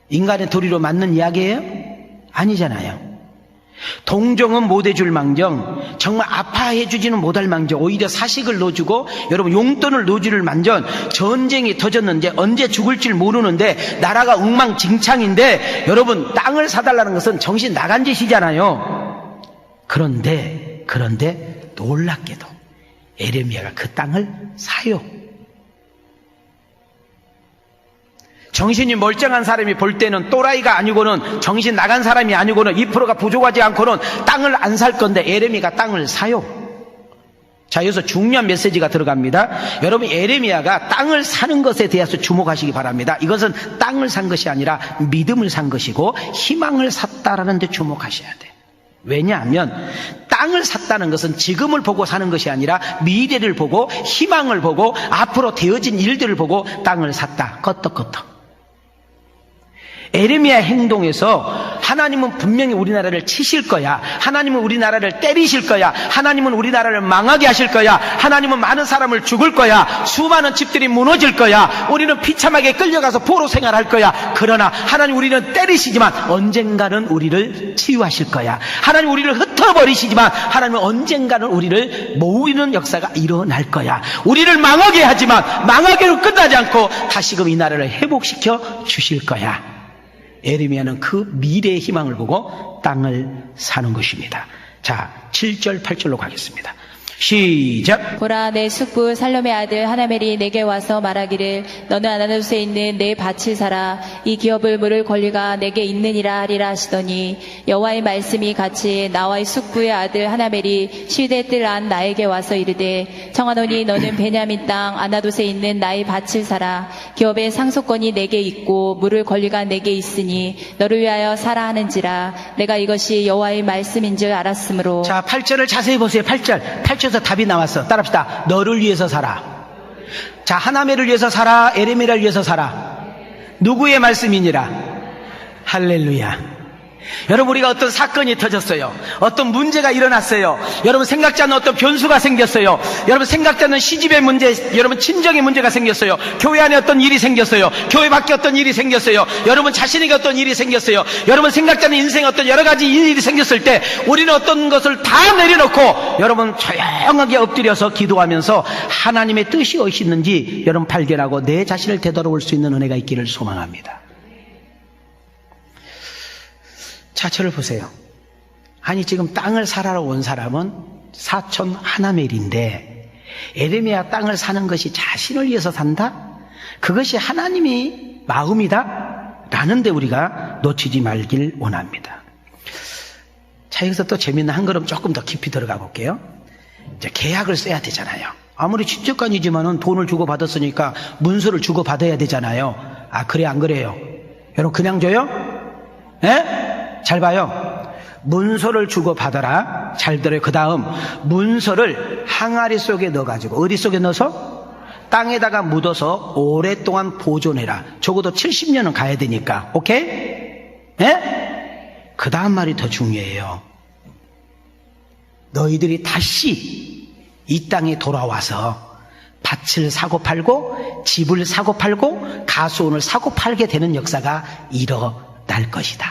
인간의 도리로 맞는 이야기예요? 아니잖아요. 동정은 못해줄 망정, 정말 아파해주지는 못할 망정, 오히려 사식을 넣어주고, 여러분 용돈을 넣어줄 만전, 전쟁이 터졌는데 언제 죽을지 모르는데 나라가 엉망진창인데 여러분 땅을 사달라는 것은 정신 나간 짓이잖아요. 그런데 놀랍게도 예레미야가 그 땅을 사요. 정신이 멀쩡한 사람이 볼 때는 또라이가 아니고는, 정신 나간 사람이 아니고는, 2%가 부족하지 않고는 땅을 안 살 건데 예레미야가 땅을 사요. 자, 여기서 중요한 메시지가 들어갑니다. 여러분, 예레미야가 땅을 사는 것에 대해서 주목하시기 바랍니다. 이것은 땅을 산 것이 아니라 믿음을 산 것이고 희망을 샀다라는 데 주목하셔야 돼요. 왜냐하면 땅을 샀다는 것은 지금을 보고 사는 것이 아니라 미래를 보고 희망을 보고 앞으로 되어진 일들을 보고 땅을 샀다. 껐떡껐떡. 예레미야 행동에서 하나님은 분명히 우리나라를 치실 거야. 하나님은 우리나라를 때리실 거야. 하나님은 우리나라를 망하게 하실 거야. 하나님은 많은 사람을 죽을 거야. 수많은 집들이 무너질 거야. 우리는 비참하게 끌려가서 포로 생활할 거야. 그러나 하나님 우리는 때리시지만 언젠가는 우리를 치유하실 거야. 하나님 우리를 흩어버리시지만 하나님은 언젠가는 우리를 모으는 역사가 일어날 거야. 우리를 망하게 하지만 망하게로 끝나지 않고 다시금 이 나라를 회복시켜 주실 거야. 예레미야는 그 미래의 희망을 보고 땅을 사는 것입니다. 자, 7절 8절로 가겠습니다. 시작. 보라, 내 숙부 살롬의 아들 하나멜이 내게 와서 말하기를 너는 아나도스에 있는 내 밭을 사라. 이 기업을 물을 권리가 내게 있느니라 하리라 하시더니 여호와의 말씀이 같이 나와의 숙부의 아들 하나멜이 시대 뜰 안 나에게 와서 이르되 청하노니 너는 베냐민 땅 아나도스에 있는 나의 밭을 사라. 기업의 상속권이 내게 있고 물을 권리가 내게 있으니 너를 위하여 사라 하는지라. 내가 이것이 여호와의 말씀인 줄 알았으므로. 자, 8절을 자세히 보세요. 8절에서 답이 나왔어. 따라합시다. 너를 위해서 살아. 자, 하나멜을 위해서 살아. 예레미야를 위해서 살아. 누구의 말씀이니라? 할렐루야. 여러분, 우리가 어떤 사건이 터졌어요. 어떤 문제가 일어났어요. 여러분, 생각지 않는 어떤 변수가 생겼어요. 여러분, 생각지 않는 시집의 문제, 여러분 친정의 문제가 생겼어요. 교회 안에 어떤 일이 생겼어요. 교회 밖에 어떤 일이 생겼어요. 여러분 자신에게 어떤 일이 생겼어요. 여러분 생각지 않는 인생에 어떤 여러 가지 일이 생겼을 때 우리는 어떤 것을 다 내려놓고 여러분 조용하게 엎드려서 기도하면서 하나님의 뜻이 어디 있는지 여러분 발견하고 내 자신을 되돌아올 수 있는 은혜가 있기를 소망합니다. 자, 저를 보세요. 아니, 지금 땅을 사러 온 사람은 사촌 하나멜인데 예레미야 땅을 사는 것이 자신을 위해서 산다? 그것이 하나님이 마음이다? 라는데 우리가 놓치지 말길 원합니다. 자, 여기서 또 재밌는 한 걸음 조금 더 깊이 들어가 볼게요. 이제 계약을 써야 되잖아요. 아무리 친척간이지만은 돈을 주고 받았으니까 문서를 주고 받아야 되잖아요. 아, 그래, 안 그래요? 여러분, 그냥 줘요? 예? 잘 봐요. 문서를 주고 받아라. 잘 들어요. 그 다음 문서를 항아리 속에 넣어가지고 어디 속에 넣어서? 땅에다가 묻어서 오랫동안 보존해라. 적어도 70년은 가야 되니까. 오케이? 예? 그 다음 말이 더 중요해요. 너희들이 다시 이 땅에 돌아와서 밭을 사고 팔고 집을 사고 팔고 가수원을 사고 팔게 되는 역사가 일어날 것이다.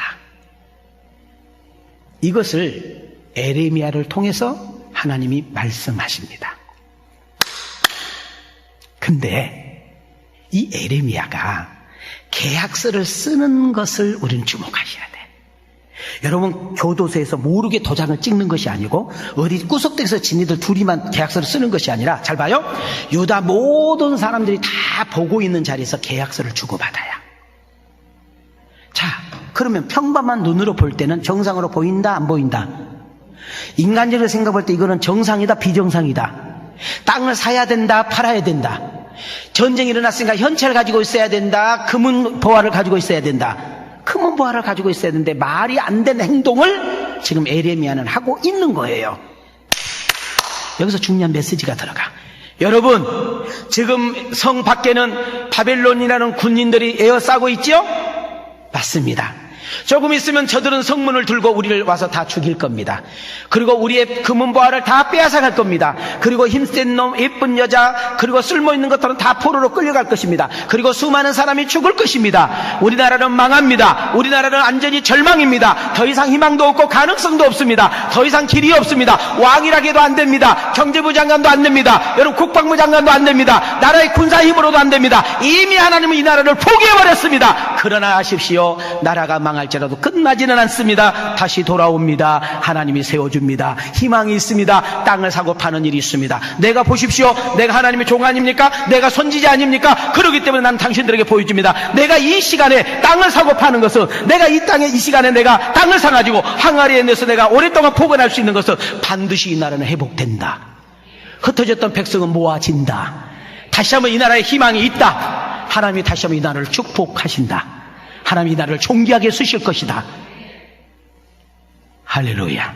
이것을 예레미야를 통해서 하나님이 말씀하십니다. 근데 이 에레미야가 계약서를 쓰는 것을 우리는 주목하셔야 돼. 여러분, 교도소에서 모르게 도장을 찍는 것이 아니고 어디 구석대에서 지네들 둘이만 계약서를 쓰는 것이 아니라, 잘 봐요, 유다 모든 사람들이 다 보고 있는 자리에서 계약서를 주고받아야. 자, 그러면 평범한 눈으로 볼 때는 정상으로 보인다, 안 보인다? 인간적으로 생각할 때 이거는 정상이다, 비정상이다? 땅을 사야 된다, 팔아야 된다? 전쟁이 일어났으니까 현찰을 가지고 있어야 된다, 금은 보화를 가지고 있어야 된다? 금은 보화를 가지고 있어야 되는데 말이 안 되는 행동을 지금 에레미야는 하고 있는 거예요. 여기서 중요한 메시지가 들어가. 여러분, 지금 성 밖에는 바벨론이라는 군인들이 에워싸고 있죠? 맞습니다. 조금 있으면 저들은 성문을 들고 우리를 와서 다 죽일 겁니다. 그리고 우리의 금은보화를 다 빼앗아갈 겁니다. 그리고 힘센 놈, 예쁜 여자, 그리고 쓸모있는 것들은 다 포로로 끌려갈 것입니다. 그리고 수많은 사람이 죽을 것입니다. 우리나라는 망합니다. 우리나라는 완전히 절망입니다. 더 이상 희망도 없고 가능성도 없습니다. 더 이상 길이 없습니다. 왕이라기도 안 됩니다. 경제부 장관도 안 됩니다. 여러분, 국방부 장관도 안 됩니다. 나라의 군사 힘으로도 안 됩니다. 이미 하나님은 이 나라를 포기해버렸습니다. 그러나 아십시오, 나라가 망할지라도 끝나지는 않습니다. 다시 돌아옵니다. 하나님이 세워줍니다. 희망이 있습니다. 땅을 사고 파는 일이 있습니다. 내가 보십시오, 내가 하나님의 종 아닙니까? 내가 선지자 아닙니까? 그렇기 때문에 난 당신들에게 보여줍니다. 내가 이 시간에 땅을 사고 파는 것은, 내가 이 땅에 이 시간에 내가 땅을 사가지고 항아리에 내서 내가 오랫동안 포근할 수 있는 것은 반드시 이 나라는 회복된다. 흩어졌던 백성은 모아진다. 다시 한번 이 나라에 희망이 있다. 하나님이 다시 한번 이 나라를 축복하신다. 하나님이 이 나라를 존귀하게 쓰실 것이다. 할렐루야.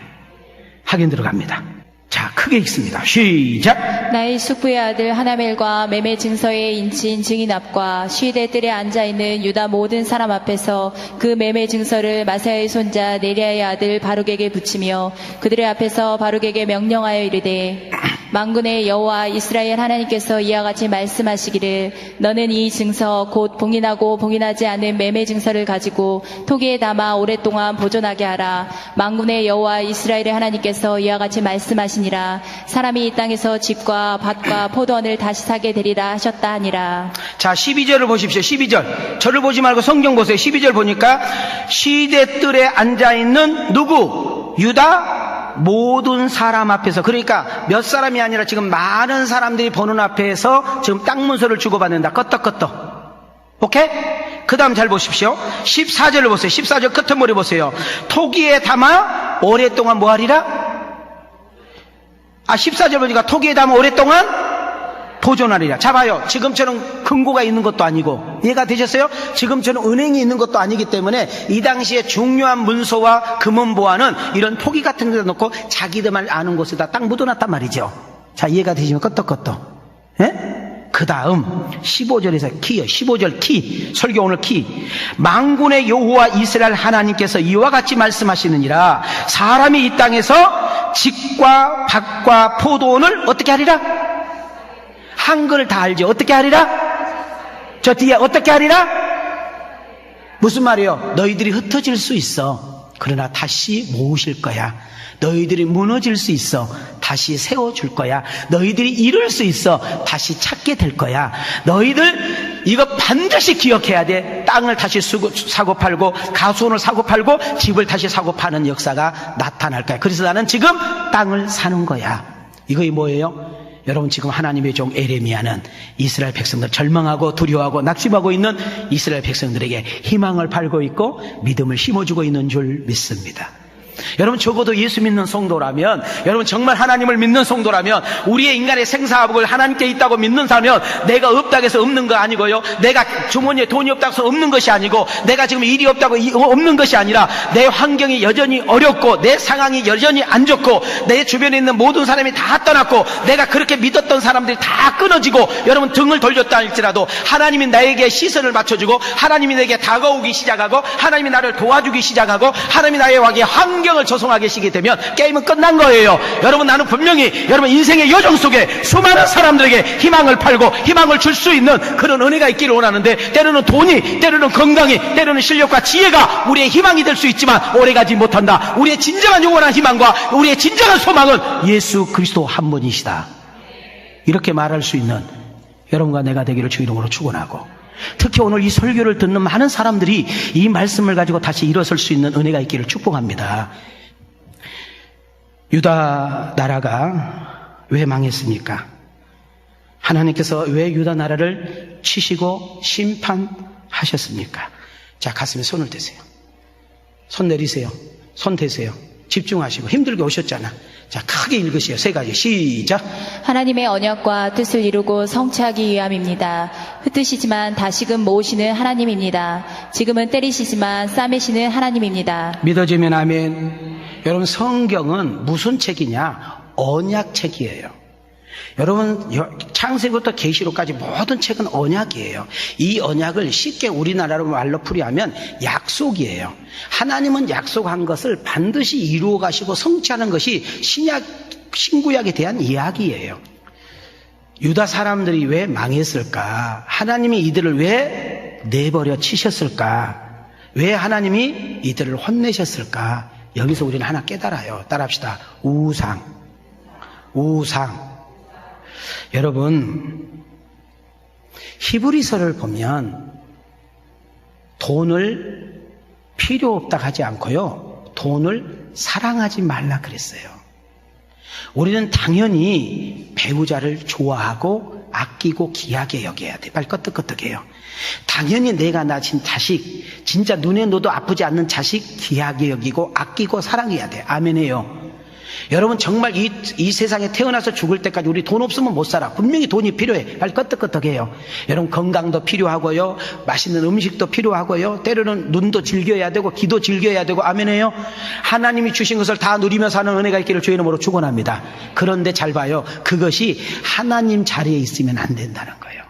확인 들어갑니다. 자, 크게 읽습니다. 시작. 나의 숙부의 아들 하나멜과 매매 증서의 인친 증인 앞과 시대 뜰에 앉아있는 유다 모든 사람 앞에서 그 매매 증서를 마사야의 손자 네리야의 아들 바룩에게 붙이며 그들의 앞에서 바룩에게 명령하여 이르되, 만군의 여호와 이스라엘 하나님께서 이와 같이 말씀하시기를, 너는 이 증서 곧 봉인하고 봉인하지 않은 매매 증서를 가지고 토기에 담아 오랫동안 보존하게 하라. 만군의 여호와 이스라엘의 하나님께서 이와 같이 말씀하시니라. 사람이 이 땅에서 집과 밭과 포도원을 다시 사게 되리라 하셨다 하니라. 자, 12절을 보십시오. 12절. 저를 보지 말고 성경 보세요. 12절 보니까 시대뜰에 앉아있는 누구? 유다 모든 사람 앞에서, 그러니까 몇 사람이 아니라 지금 많은 사람들이 보는 앞에서 지금 땅 문서를 주고받는다. 끄떡끄떡. 오케이? 그 다음 잘 보십시오. 14절을 보세요. 14절 끝머리 보세요. 토기에 담아 오랫동안 뭐 하리라? 14절 보니까 토기에 담아 오랫동안 보존하리라. 자, 봐요. 지금처럼 금고가 있는 것도 아니고, 이해가 되셨어요? 지금처럼 은행이 있는 것도 아니기 때문에 이 당시에 중요한 문서와 금은보화는 이런 토기 같은 데다 놓고 자기들만 아는 곳에다 딱 묻어놨단 말이죠. 자, 이해가 되시면 끄떡끄떡. 예? 그 다음 15절에서 키요. 15절 키. 설교 오늘 키. 만군의 여호와 이스라엘 하나님께서 이와 같이 말씀하시느니라. 사람이 이 땅에서 집과 밭과 포도원을 어떻게 하리라? 한글을 다 알죠. 어떻게 하리라? 저 뒤에 어떻게 하리라? 무슨 말이에요? 너희들이 흩어질 수 있어. 그러나 다시 모으실 거야. 너희들이 무너질 수 있어. 다시 세워줄 거야. 너희들이 잃을 수 있어. 다시 찾게 될 거야. 너희들 이거 반드시 기억해야 돼. 땅을 다시 사고 팔고, 가수원을 사고 팔고, 집을 다시 사고 파는 역사가 나타날 거야. 그래서 나는 지금 땅을 사는 거야. 이거 뭐예요? 여러분, 지금 하나님의 종 에레미야는 이스라엘 백성들, 절망하고 두려워하고 낙심하고 있는 이스라엘 백성들에게 희망을 팔고 있고 믿음을 심어주고 있는 줄 믿습니다. 여러분, 적어도 예수 믿는 성도라면, 여러분 정말 하나님을 믿는 성도라면, 우리의 인간의 생사화복을 하나님께 있다고 믿는 사람은 내가 없다고 해서 없는 거 아니고요, 내가 주머니에 돈이 없다고 해서 없는 것이 아니고, 내가 지금 일이 없다고 없는 것이 아니라, 내 환경이 여전히 어렵고 내 상황이 여전히 안 좋고 내 주변에 있는 모든 사람이 다 떠났고 내가 그렇게 믿었던 사람들이 다 끊어지고, 여러분 등을 돌렸다 할지라도 하나님이 나에게 시선을 맞춰주고 하나님이 내게 다가오기 시작하고 하나님이 나를 도와주기 시작하고 하나님이 나의 환경을 조성하게 시게 되면 게임은 끝난 거예요. 여러분, 나는 분명히 여러분 인생의 여정 속에 수많은 사람들에게 희망을 팔고 희망을 줄 수 있는 그런 은혜가 있기를 원하는데, 때로는 돈이, 때로는 건강이, 때로는 실력과 지혜가 우리의 희망이 될 수 있지만 오래가지 못한다. 우리의 진정한 영원한 희망과 우리의 진정한 소망은 예수 그리스도 한 분이시다. 이렇게 말할 수 있는 여러분과 내가 되기를 주 이름으로 축원하고, 특히 오늘 이 설교를 듣는 많은 사람들이 이 말씀을 가지고 다시 일어설 수 있는 은혜가 있기를 축복합니다. 유다 나라가 왜 망했습니까? 하나님께서 왜 유다 나라를 치시고 심판하셨습니까? 자, 가슴에 손을 대세요. 손 내리세요. 손 대세요. 집중하시고. 힘들게 오셨잖아. 자, 크게 읽으세요. 세 가지. 시작. 하나님의 언약과 뜻을 이루고 성취하기 위함입니다. 흩으시지만 다시금 모으시는 하나님입니다. 지금은 때리시지만 싸매시는 하나님입니다. 믿어지면 아멘. 여러분, 성경은 무슨 책이냐? 언약책이에요. 여러분, 창세기부터 계시록까지 모든 책은 언약이에요. 이 언약을 쉽게 우리나라로 말로 풀이하면 약속이에요. 하나님은 약속한 것을 반드시 이루어 가시고 성취하는 것이 신구약에 대한 이야기예요. 유다 사람들이 왜 망했을까? 하나님이 이들을 왜 내버려 치셨을까? 왜 하나님이 이들을 혼내셨을까? 여기서 우리는 하나 깨달아요. 따라합시다. 우상. 여러분, 히브리서를 보면 돈을 필요 없다 하지 않고요, 돈을 사랑하지 말라 그랬어요. 우리는 당연히 배우자를 좋아하고 아끼고 귀하게 여겨야 돼. 빨리 끄떡끄떡해요. 당연히 내가 낳은 자식, 진짜 눈에 넣어도 아프지 않는 자식 귀하게 여기고 아끼고 사랑해야 돼. 아멘해요. 여러분, 정말 이 세상에 태어나서 죽을 때까지 우리 돈 없으면 못 살아. 분명히 돈이 필요해. 빨리 끄떡끄떡해요. 여러분, 건강도 필요하고요, 맛있는 음식도 필요하고요, 때로는 눈도 즐겨야 되고 귀도 즐겨야 되고. 아멘해요. 하나님이 주신 것을 다 누리며 사는 은혜가 있기를 주의 이름으로 축원합니다. 그런데 잘 봐요. 그것이 하나님 자리에 있으면 안 된다는 거예요.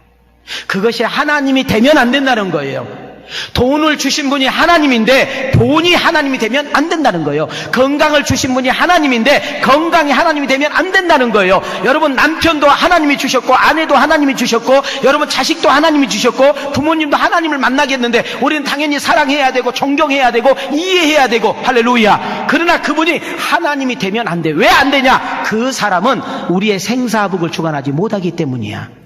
그것이 하나님이 되면 안 된다는 거예요. 돈을 주신 분이 하나님인데 돈이 하나님이 되면 안 된다는 거예요. 건강을 주신 분이 하나님인데 건강이 하나님이 되면 안 된다는 거예요. 여러분, 남편도 하나님이 주셨고, 아내도 하나님이 주셨고, 여러분 자식도 하나님이 주셨고, 부모님도 하나님을 만나겠는데 우리는 당연히 사랑해야 되고 존경해야 되고 이해해야 되고. 할렐루야. 그러나 그분이 하나님이 되면 안 돼. 왜 안 되냐? 그 사람은 우리의 생사복을 주관하지 못하기 때문이야.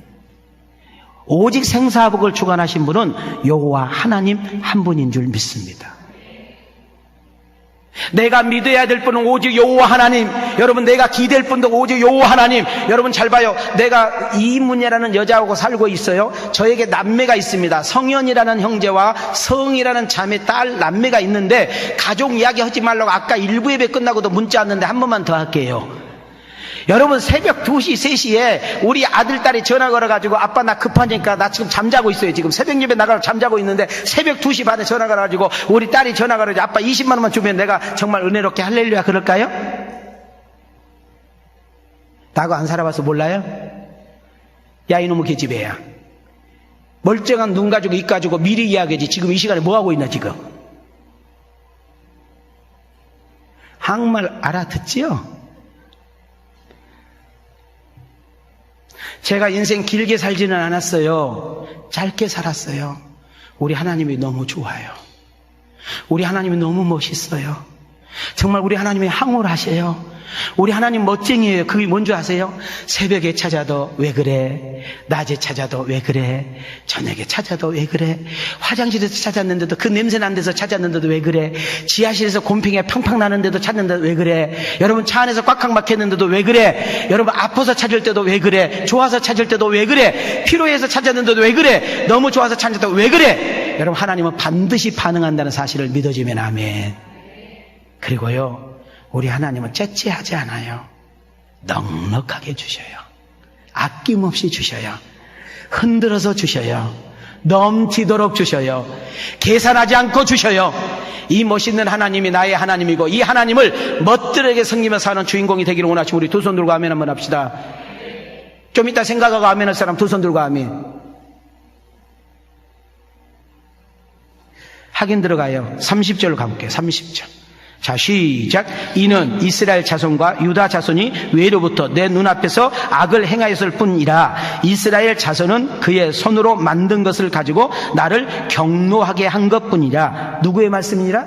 오직 생사복을 주관하신 분은 여호와 하나님 한 분인 줄 믿습니다. 내가 믿어야 될 분은 오직 여호와 하나님. 여러분, 내가 기댈 분도 오직 여호와 하나님. 여러분 잘 봐요. 내가 이문예라는 여자하고 살고 있어요. 저에게 남매가 있습니다. 성현이라는 형제와 성이라는 자매, 딸, 남매가 있는데 가족 이야기 하지 말라고 아까 일부 예배 끝나고도 문자 왔는데 한 번만 더 할게요. 여러분, 새벽 2시, 3시에 우리 아들, 딸이 전화 걸어가지고 아빠 나 급하니까 나 지금 잠자고 있어요. 지금 새벽 예배 나가서 잠자고 있는데 새벽 2시 반에 전화 걸어가지고 우리 딸이 전화 걸어가지고 아빠 20만 원만 주면 내가 정말 은혜롭게 할렐루야 그럴까요? 나하고 안 살아봐서 몰라요? 야, 이놈의 계집애야. 멀쩡한 눈 가지고 입 가지고 미리 이야기하지. 지금 이 시간에 뭐 하고 있나 지금? 한국말 알아듣지요? 제가 인생 길게 살지는 않았어요. 짧게 살았어요. 우리 하나님이 너무 좋아요. 우리 하나님이 너무 멋있어요. 정말 우리 하나님이 황홀하셔요. 우리 하나님 멋쟁이에요. 그게 뭔지 아세요? 새벽에 찾아도 왜 그래? 낮에 찾아도 왜 그래? 저녁에 찾아도 왜 그래? 화장실에서 찾았는데도 그 냄새 난 데서 찾았는데도 왜 그래? 지하실에서 곰팡이가 팡팡 나는데도 찾는데도 왜 그래? 여러분, 차 안에서 꽉꽉 막혔는데도 왜 그래? 여러분, 아파서 찾을 때도 왜 그래? 좋아서 찾을 때도 왜 그래? 피로해서 찾았는데도 왜 그래? 너무 좋아서 찾았다고 왜 그래? 여러분, 하나님은 반드시 반응한다는 사실을 믿어주면 아멘. 그리고요, 우리 하나님은 째째하지 않아요. 넉넉하게 주셔요. 아낌없이 주셔요. 흔들어서 주셔요. 넘치도록 주셔요. 계산하지 않고 주셔요. 이 멋있는 하나님이 나의 하나님이고 이 하나님을 멋들에게 섬기며 사는 주인공이 되기를 원하시고 우리 두 손 들고 아멘 한번 합시다. 좀 이따 생각하고 아멘 할 사람 두 손 들고 아멘. 확인 들어가요. 30절로 가볼게요. 30절. 자, 시작. 이는 이스라엘 자손과 유다 자손이 외로부터 내 눈앞에서 악을 행하였을 뿐이라. 이스라엘 자손은 그의 손으로 만든 것을 가지고 나를 경노하게 한 것뿐이라. 누구의 말씀이니라?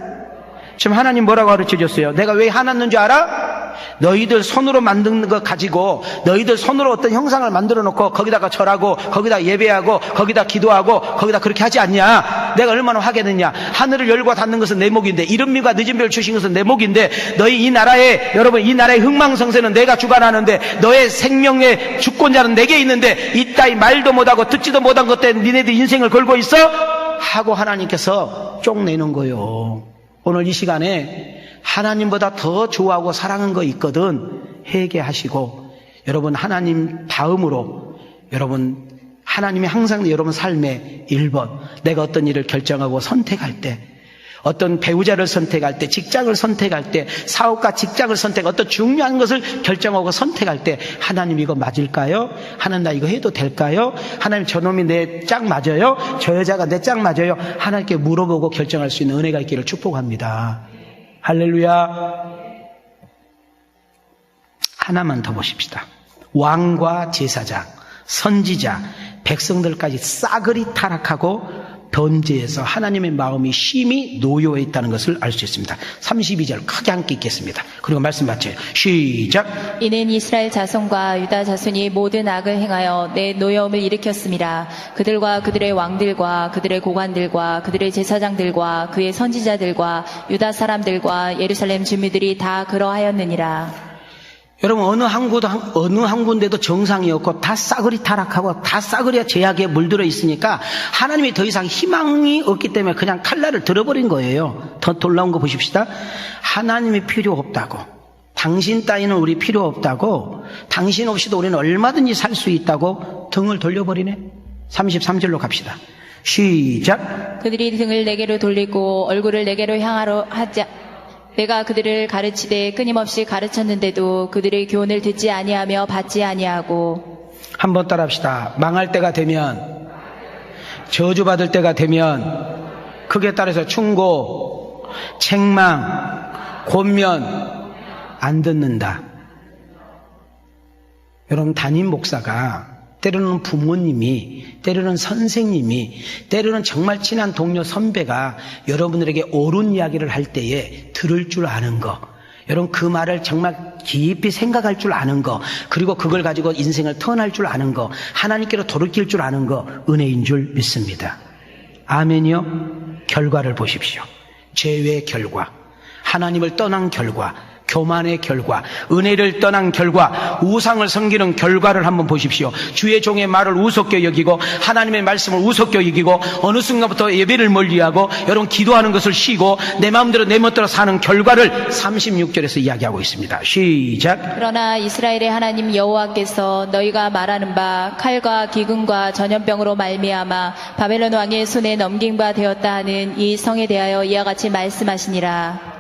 지금 하나님 뭐라고 가르쳐 줬어요? 내가 왜 화났는 줄 알아? 너희들 손으로 만든 거 가지고 너희들 손으로 어떤 형상을 만들어 놓고 거기다가 절하고 거기다 예배하고 거기다 기도하고 거기다 그렇게 하지 않냐? 내가 얼마나 하겠느냐? 하늘을 열고 닫는 것은 내 목인데 이른미가 늦은별 주신 것은 내 목인데 너희 이 나라에 여러분 이 나라의 흥망성쇠는 내가 주관하는데 너의 생명의 주권자는 내게 있는데 이따위 말도 못하고 듣지도 못한 것 때문에 니네들 인생을 걸고 있어? 하고 하나님께서 쪽내는 거요. 오늘 이 시간에 하나님보다 더 좋아하고 사랑한 거 있거든 회개하시고 여러분 하나님 다음으로 여러분 하나님이 항상 여러분 삶의 1번 내가 어떤 일을 결정하고 선택할 때 어떤 배우자를 선택할 때 직장을 선택할 때 사업과 직장을 선택 어떤 중요한 것을 결정하고 선택할 때 하나님 이거 맞을까요? 하나님 나 이거 해도 될까요? 하나님 저놈이 내 짝 맞아요? 저 여자가 내 짝 맞아요? 하나님께 물어보고 결정할 수 있는 은혜가 있기를 축복합니다. 할렐루야. 하나만 더 보십시다. 왕과 제사장, 선지자, 백성들까지 싸그리 타락하고 범죄에서 하나님의 마음이 심히 노여워 있다는 것을 알 수 있습니다. 32절 크게 함께 읽겠습니다. 그리고 말씀 맞춰요. 시작. 이는 이스라엘 자손과 유다 자손이 모든 악을 행하여 내 노여움을 일으켰습니다. 그들과 그들의 왕들과 그들의 고관들과 그들의 제사장들과 그의 선지자들과 유다 사람들과 예루살렘 주민들이 다 그러하였느니라. 여러분 어느 한 군데도 정상이 없고 다 싸그리 타락하고 다 싸그리 죄악에 물들어 있으니까 하나님이 더 이상 희망이 없기 때문에 그냥 칼날을 들어버린 거예요. 더 놀라운 거 보십시다. 하나님이 필요 없다고, 당신 따위는 우리 필요 없다고, 당신 없이도 우리는 얼마든지 살 수 있다고 등을 돌려버리네. 33절로 갑시다. 시작. 그들이 등을 내게로 돌리고 얼굴을 내게로 향하러 하자. 내가 그들을 가르치되 끊임없이 가르쳤는데도 그들의 교훈을 듣지 아니하며 받지 아니하고. 한번 따라합시다. 망할 때가 되면, 저주받을 때가 되면 그에 따라서 충고, 책망, 권면 안 듣는다. 여러분 담임 목사가 때로는 부모님이, 때로는 선생님이, 때로는 정말 친한 동료 선배가 여러분들에게 옳은 이야기를 할 때에 들을 줄 아는 거, 여러분 그 말을 정말 깊이 생각할 줄 아는 거, 그리고 그걸 가지고 인생을 터널 줄 아는 거, 하나님께로 돌이킬 줄 아는 거 은혜인 줄 믿습니다. 아멘이요? 결과를 보십시오. 죄의 결과, 하나님을 떠난 결과, 교만의 결과, 은혜를 떠난 결과, 우상을 섬기는 결과를 한번 보십시오. 주의 종의 말을 우습게 여기고 하나님의 말씀을 우습게 여기고 어느 순간부터 예배를 멀리하고 여러분 기도하는 것을 쉬고 내 마음대로 내 멋대로 사는 결과를 36절에서 이야기하고 있습니다. 시작. 그러나 이스라엘의 하나님 여호와께서 너희가 말하는 바 칼과 기근과 전염병으로 말미암아 바벨론 왕의 손에 넘긴 바 되었다 하는 이 성에 대하여 이와 같이 말씀하시니라.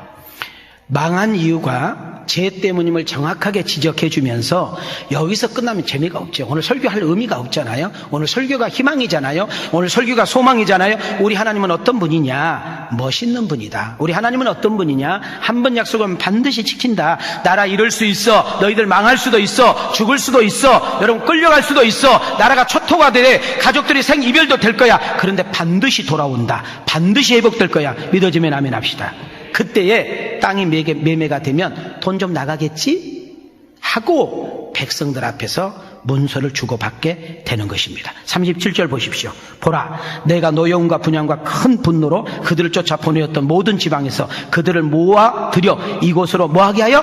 망한 이유가 죄 때문임을 정확하게 지적해 주면서 여기서 끝나면 재미가 없죠. 오늘 설교할 의미가 없잖아요. 오늘 설교가 희망이잖아요. 오늘 설교가 소망이잖아요. 우리 하나님은 어떤 분이냐? 멋있는 분이다. 우리 하나님은 어떤 분이냐? 한 번 약속하면 반드시 지킨다. 나라 이룰 수 있어. 너희들 망할 수도 있어. 죽을 수도 있어. 여러분 끌려갈 수도 있어. 나라가 초토가 돼. 가족들이 생이별도 될 거야. 그런데 반드시 돌아온다. 반드시 회복될 거야. 믿어지면 아멘 합시다. 그때에 땅이 매매가 되면 돈 좀 나가겠지? 하고 백성들 앞에서 문서를 주고받게 되는 것입니다. 37절 보십시오. 보라, 내가 노여움과 분향과 큰 분노로 그들을 쫓아 보내었던 모든 지방에서 그들을 모아들여 이곳으로 뭐하게 하여?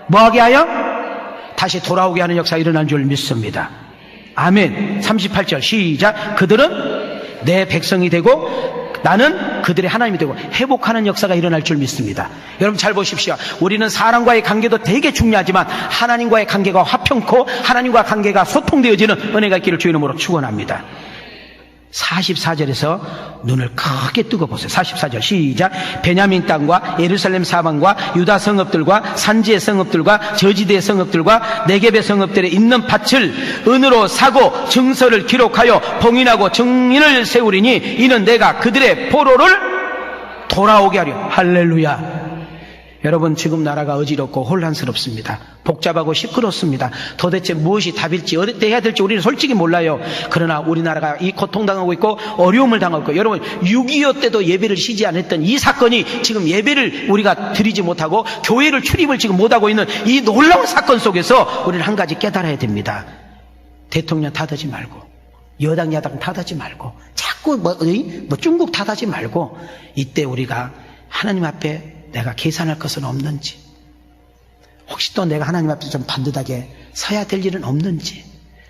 뭐하게 하여? 다시 돌아오게 하는 역사가 일어난 줄 믿습니다. 아멘. 38절 시작. 그들은 내 백성이 되고 나는 그들의 하나님이 되고 회복하는 역사가 일어날 줄 믿습니다. 여러분 잘 보십시오. 우리는 사람과의 관계도 되게 중요하지만 하나님과의 관계가 화평코 하나님과 관계가 소통되어지는 은혜가 있기를 주의 이름으로 축원합니다. 44절에서 눈을 크게 뜨고 보세요. 44절 시작. 베냐민 땅과 예루살렘 사방과 유다 성읍들과 산지의 성읍들과 저지대의 성읍들과 네겝의 성읍들에 있는 밭을 은으로 사고 증서를 기록하여 봉인하고 증인을 세우리니 이는 내가 그들의 포로를 돌아오게 하려. 할렐루야. 여러분, 지금 나라가 어지럽고 혼란스럽습니다. 복잡하고 시끄럽습니다. 도대체 무엇이 답일지, 어떻게 해야 될지 우리는 솔직히 몰라요. 그러나 우리나라가 이 고통당하고 있고 어려움을 당하고 있고, 여러분 6.25 때도 예배를 쉬지 않았던 이 사건이 지금 예배를 우리가 드리지 못하고 교회를 출입을 지금 못하고 있는 이 놀라운 사건 속에서 우리는 한 가지 깨달아야 됩니다. 대통령 탓하지 말고, 여당 야당 탓하지 말고, 자꾸 뭐 중국 탓하지 말고, 이때 우리가 하나님 앞에 내가 계산할 것은 없는지, 혹시 또 내가 하나님 앞에 좀 반듯하게 서야 될 일은 없는지,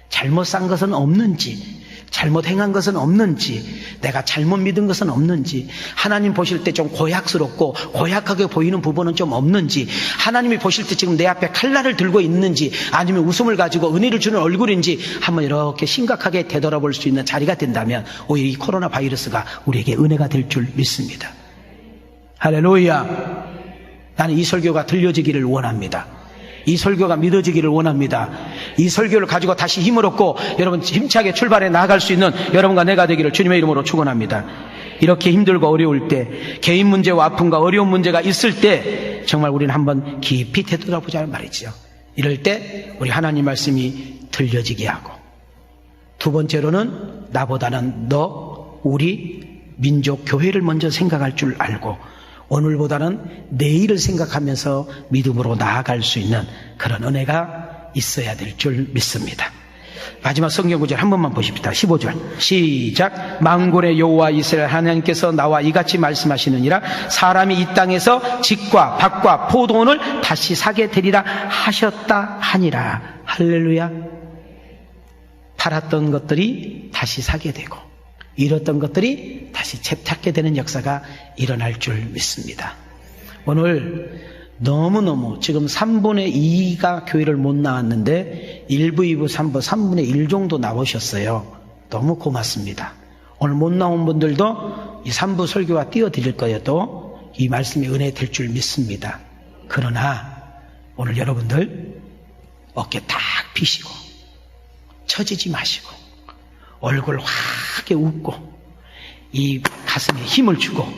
잘못 산 것은 없는지, 잘못 행한 것은 없는지, 내가 잘못 믿은 것은 없는지, 하나님 보실 때 좀 고약스럽고 고약하게 보이는 부분은 좀 없는지, 하나님이 보실 때 지금 내 앞에 칼날을 들고 있는지, 아니면 웃음을 가지고 은혜를 주는 얼굴인지 한번 이렇게 심각하게 되돌아볼 수 있는 자리가 된다면 오히려 이 코로나 바이러스가 우리에게 은혜가 될 줄 믿습니다. 할렐루야. 나는 이 설교가 들려지기를 원합니다. 이 설교가 믿어지기를 원합니다. 이 설교를 가지고 다시 힘을 얻고 여러분 힘차게 출발해 나아갈 수 있는 여러분과 내가 되기를 주님의 이름으로 축원합니다. 이렇게 힘들고 어려울 때, 개인 문제와 아픔과 어려운 문제가 있을 때 정말 우리는 한번 깊이 되돌아보자는 말이죠. 이럴 때 우리 하나님 말씀이 들려지게 하고, 두 번째로는 나보다는 너, 우리 민족 교회를 먼저 생각할 줄 알고, 오늘보다는 내일을 생각하면서 믿음으로 나아갈 수 있는 그런 은혜가 있어야 될 줄 믿습니다. 마지막 성경 구절 한 번만 보십시다. 15절 시작. 만군의 여호와 이스라엘 하나님께서 나와 이같이 말씀하시느니라. 사람이 이 땅에서 집과 밭과 포도원을 다시 사게 되리라 하셨다 하니라. 할렐루야. 팔았던 것들이 다시 사게 되고, 잃었던 것들이 다시 되찾게 되는 역사가 일어날 줄 믿습니다. 오늘 너무너무 지금 3분의 2가 교회를 못 나왔는데 1부, 2부, 3부, 3분의 1 정도 나오셨어요. 너무 고맙습니다. 오늘 못 나온 분들도 이 3부 설교가 띄워드릴 거예요. 또 이 말씀이 은혜 될 줄 믿습니다. 그러나 오늘 여러분들 어깨 딱 피시고 처지지 마시고 얼굴 확게 웃고 이 가슴에 힘을 주고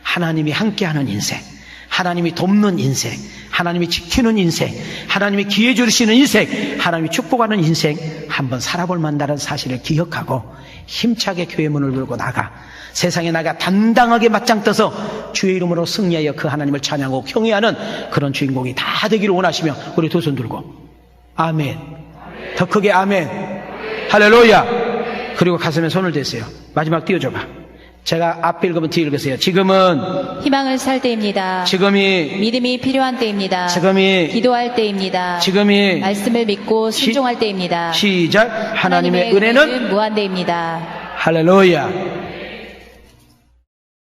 하나님이 함께하는 인생, 하나님이 돕는 인생, 하나님이 지키는 인생, 하나님이 기회 주시는 인생, 하나님이 축복하는 인생 한번 살아볼 만하다는 사실을 기억하고 힘차게 교회 문을 열고 나가 세상에 나가 당당하게 맞짱 떠서 주의 이름으로 승리하여 그 하나님을 찬양하고 경외하는 그런 주인공이 다 되기를 원하시며 우리 두 손 들고 아멘. 더 크게 아멘. 할렐루야. 그리고 가슴에 손을 대세요. 마지막 띄워줘봐. 제가 앞에 읽으면 뒤에 읽으세요. 지금은 희망을 살 때입니다. 지금이 믿음이 필요한 때입니다. 지금이 기도할 때입니다. 지금이 말씀을 믿고 순종할 때입니다. 시작. 하나님의 은혜는 무한대입니다. 할렐루야.